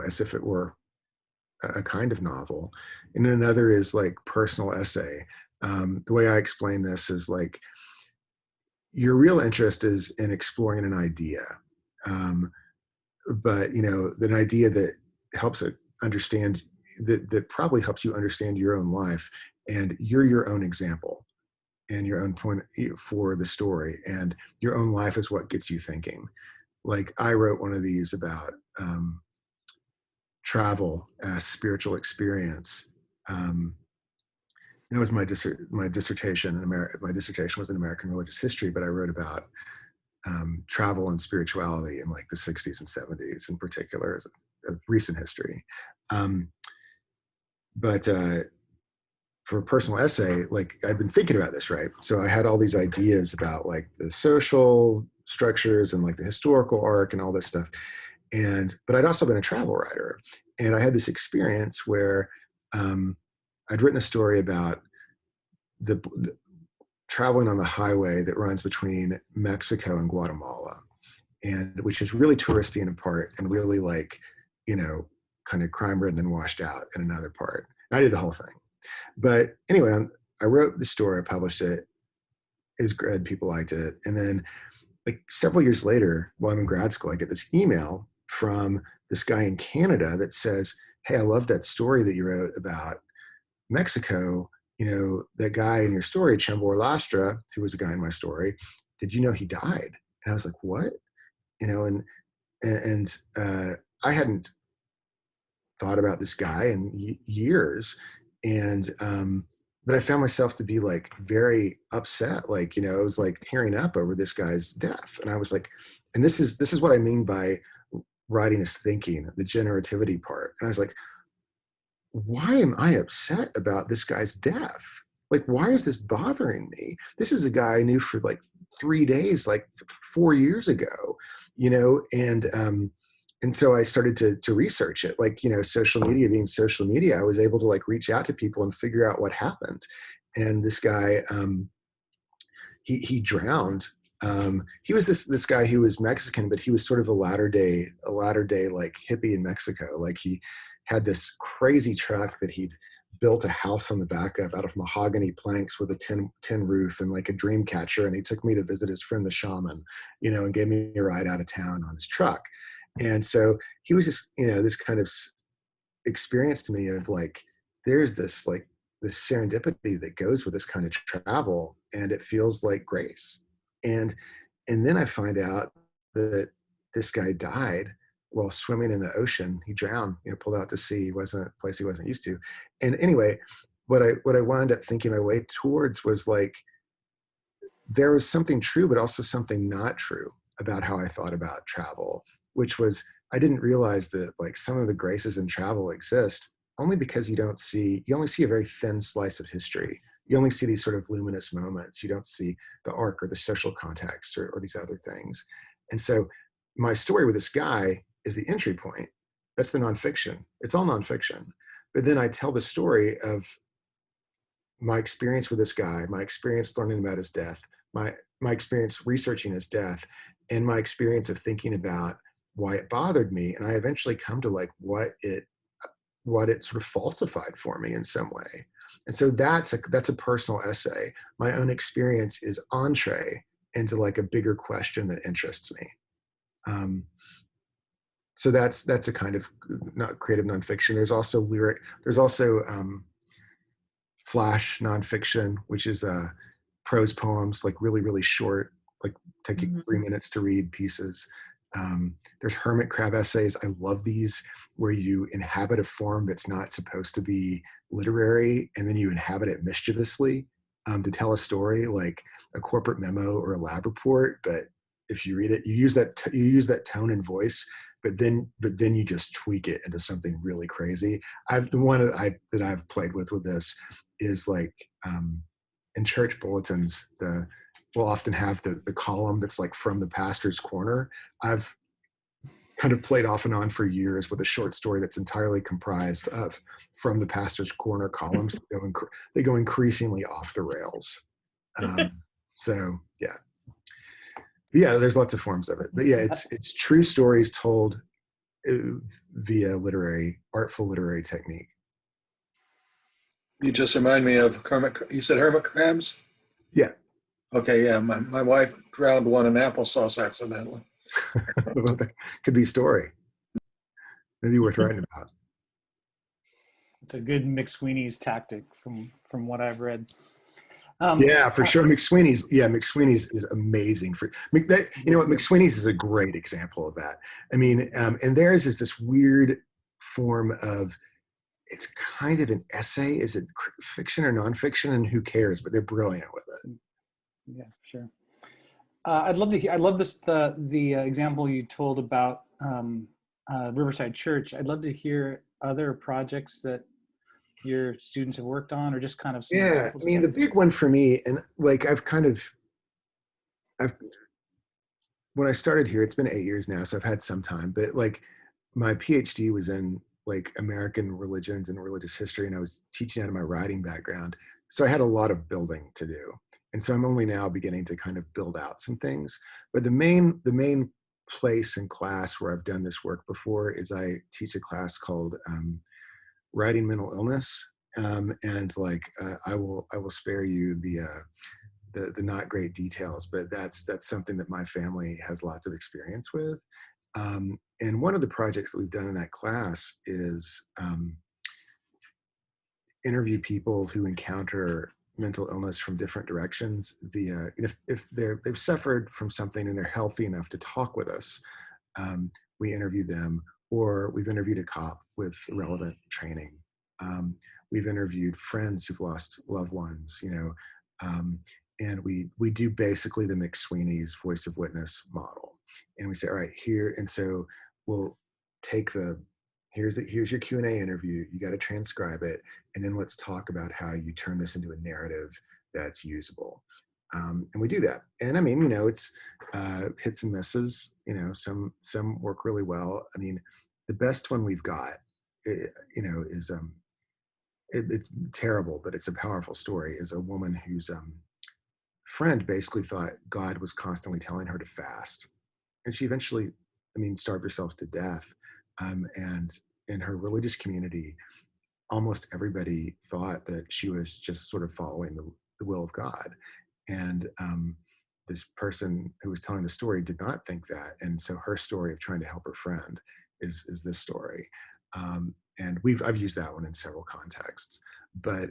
as if it were a kind of novel. And another is like personal essay. The way I explain this is like, your real interest is in exploring an idea, but an idea that helps it understand, that probably helps you understand your own life, and you're your own example and your own point for the story, and your own life is what gets you thinking. Like, I wrote one of these about travel as spiritual experience. That was my dissertation. My dissertation was in American religious history, but I wrote about travel and spirituality in like the 60s and 70s in particular, as a recent history. But for a personal essay, like, I've been thinking about this, right? So I had all these ideas about like the social structures and like the historical arc and all this stuff. But I'd also been a travel writer, and I had this experience where I'd written a story about the traveling on the highway that runs between Mexico and Guatemala, and which is really touristy in a part, and really like, kind of crime ridden and washed out in another part. And I did the whole thing. But anyway, I wrote the story, I published it. It was good, people liked it. And then like several years later, while I'm in grad school, I get this email from this guy in Canada that says, "Hey, I love that story that you wrote about Mexico. That guy in your story, Chambor Lastra, who was a guy in my story, did you know he died?" And I was like, "What?" And I hadn't thought about this guy in years. And but I found myself to be like very upset. Like, I was like tearing up over this guy's death. And I was like, and this is what I mean by writing is thinking, the generativity part. And I was like, why am I upset about this guy's death? Like, why is this bothering me? This is a guy I knew for like 3 days, like 4 years ago, and so I started to research it. Like, social media being social media, I was able to like reach out to people and figure out what happened. And this guy, he drowned. He was this guy who was Mexican, but he was sort of a latter day like hippie in Mexico. Like, he had this crazy truck that he'd built a house on the back of out of mahogany planks with a tin roof and like a dream catcher. And he took me to visit his friend, the shaman, and gave me a ride out of town on his truck. And so he was just, this kind of experience to me of like, there's this like this serendipity that goes with this kind of travel, and it feels like grace. And then I find out that this guy died while swimming in the ocean. He drowned, pulled out to sea. It wasn't a place he wasn't used to. And anyway, what I wound up thinking my way towards was like, there was something true, but also something not true about how I thought about travel, which was, I didn't realize that like some of the graces in travel exist only because you only see a very thin slice of history. You only see these sort of luminous moments. You don't see the arc or the social context or these other things. And so my story with this guy is the entry point. That's the nonfiction. It's all nonfiction. But then I tell the story of my experience with this guy, my experience learning about his death, my experience researching his death, and my experience of thinking about why it bothered me. And I eventually come to like what it sort of falsified for me in some way. And so that's a personal essay. My own experience is entree into like a bigger question that interests me. So that's a kind of not creative nonfiction. There's also flash nonfiction, which is prose poems, like really, really short like taking 3 minutes to read pieces. There's hermit crab essays. I love these, where you inhabit a form that's not supposed to be literary, and then you inhabit it mischievously to tell a story, like a corporate memo or a lab report. But if you read it, you use that tone and voice, but then you just tweak it into something really crazy. The one that I've played with this is like in church bulletins, we'll often have the column that's like from the pastor's corner. I've kind of played off and on for years with a short story that's entirely comprised of from the pastor's corner columns. They go increasingly off the rails. So yeah, there's lots of forms of it, but yeah, it's true stories told via artful literary technique. You just remind me of you said hermit crabs? Yeah. Okay, yeah, my wife drowned one in applesauce accidentally. That could be a story. Maybe worth writing about. It's a good McSweeney's tactic from what I've read. Yeah, for sure. McSweeney's is amazing. You know what? McSweeney's is a great example of that. I mean, and theirs is this weird form of, it's kind of an essay. Is it fiction or nonfiction? And who cares? But they're brilliant with it. Yeah, sure. I'd love to hear. I love the example you told about Riverside Church. I'd love to hear other projects that your students have worked on, or just kind of some examples. I mean, the big one for me, and like when I started here, it's been 8 years now, so I've had some time, but like my PhD was in like American religions and religious history, and I was teaching out of my writing background. So I had a lot of building to do. And so I'm only now beginning to kind of build out some things. But the main place and class where I've done this work before is I teach a class called Writing Mental Illness. And like I will spare you the not great details, but that's something that my family has lots of experience with. And one of the projects that we've done in that class is interview people who encounter mental illness from different directions via, if they've suffered from something and they're healthy enough to talk with us, we interview them, or we've interviewed a cop with relevant training. We've interviewed friends who've lost loved ones, and we do basically the McSweeney's voice of witness model. And we say, all right, here, and so we'll take here's your Q&A interview, you got to transcribe it, and then let's talk about how you turn this into a narrative that's usable. And we do that. And I mean, it's hits and misses, some work really well. I mean, the best one we've got, is, it's terrible, but it's a powerful story, is a woman whose friend basically thought God was constantly telling her to fast. And she eventually, starved herself to death. And in her religious community, almost everybody thought that she was just sort of following the will of God. And this person who was telling the story did not think that. And so her story of trying to help her friend is this story. And I've used that one in several contexts. But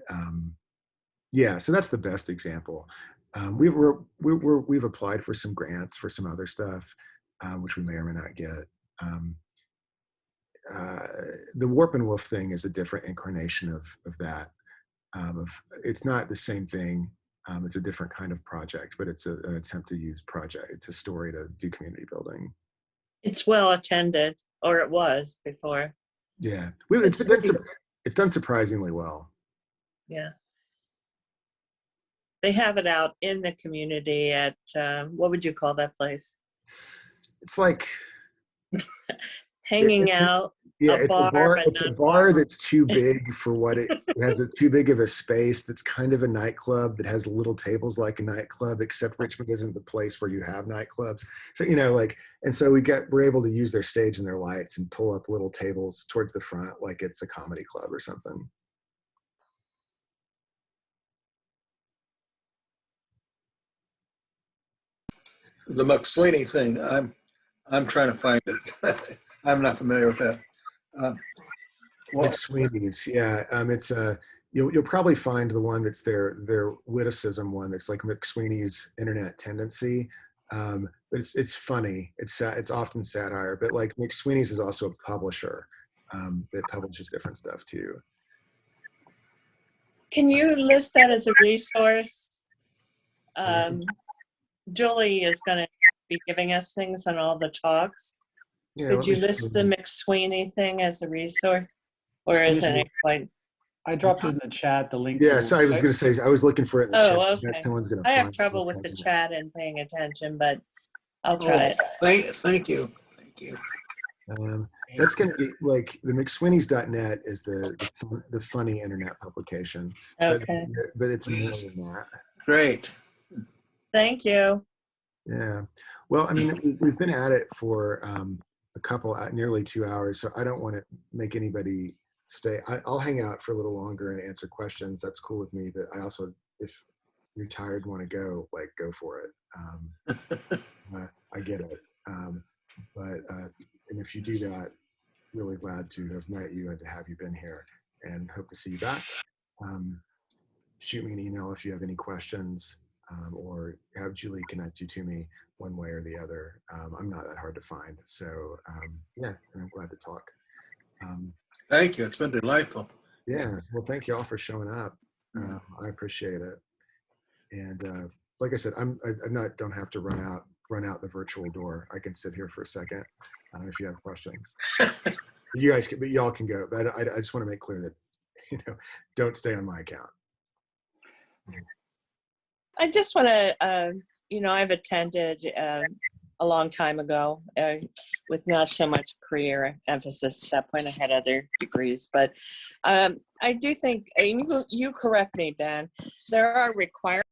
yeah, so that's the best example. We've applied for some grants for some other stuff, which we may or may not get. The Warp and Woof thing is a different incarnation of that. It's not the same thing. It's a different kind of project, but it's an attempt to use story to do community building. It's well attended, or it was before. Yeah, it's done surprisingly well. Yeah. They have it out in the community at, what would you call that place? It's like hanging out. Yeah, it's a bar that's too big for what it has. Too big of a space. That's kind of a nightclub that has little tables like a nightclub, except Richmond isn't the place where you have nightclubs. So and so we're able to use their stage and their lights and pull up little tables towards the front like it's a comedy club or something. The McSweeney thing, I'm trying to find it. I'm not familiar with that. McSweeney's, yeah. It's you'll probably find the one that's their witticism one that's like McSweeney's Internet Tendency. But it's funny. It's often satire. But like McSweeney's is also a publisher that publishes different stuff too. Can you list that as a resource? Julie is going to be giving us things on all the talks. Yeah, Could you list the McSweeney thing as a resource, or is it quite? I dropped it in the chat, the link. Yeah, so I was going to say, I was looking for it in the chat. Oh, That okay. someone's going I to have trouble with the chat and paying attention, but I'll try it. Thank you. That's going to be like the McSweeney's.net is the funny internet publication. Okay. But it's more than that. Great. Thank you. Yeah. Well, I mean, we've been at it for nearly 2 hours, so I don't want to make anybody stay. I'll hang out for a little longer and answer questions. That's cool with me. But I also, if you're tired, want to go, like, go for it. I get it. And if you do that, really glad to have met you and to have you been here, and hope to see you back. Shoot me an email if you have any questions, or have Julie connect you to me one way or the other. I'm not that hard to find. So yeah, and I'm glad to talk. Thank you. It's been delightful. Yeah. Well, thank you all for showing up. I appreciate it. And like I said, don't have to run out the virtual door. I can sit here for a second if you have questions. But y'all can go. But I just want to make clear that, don't stay on my account. I just want to, I've attended a long time ago with not so much career emphasis at that point. I had other degrees, but I do think, you correct me, Ben, there are requirements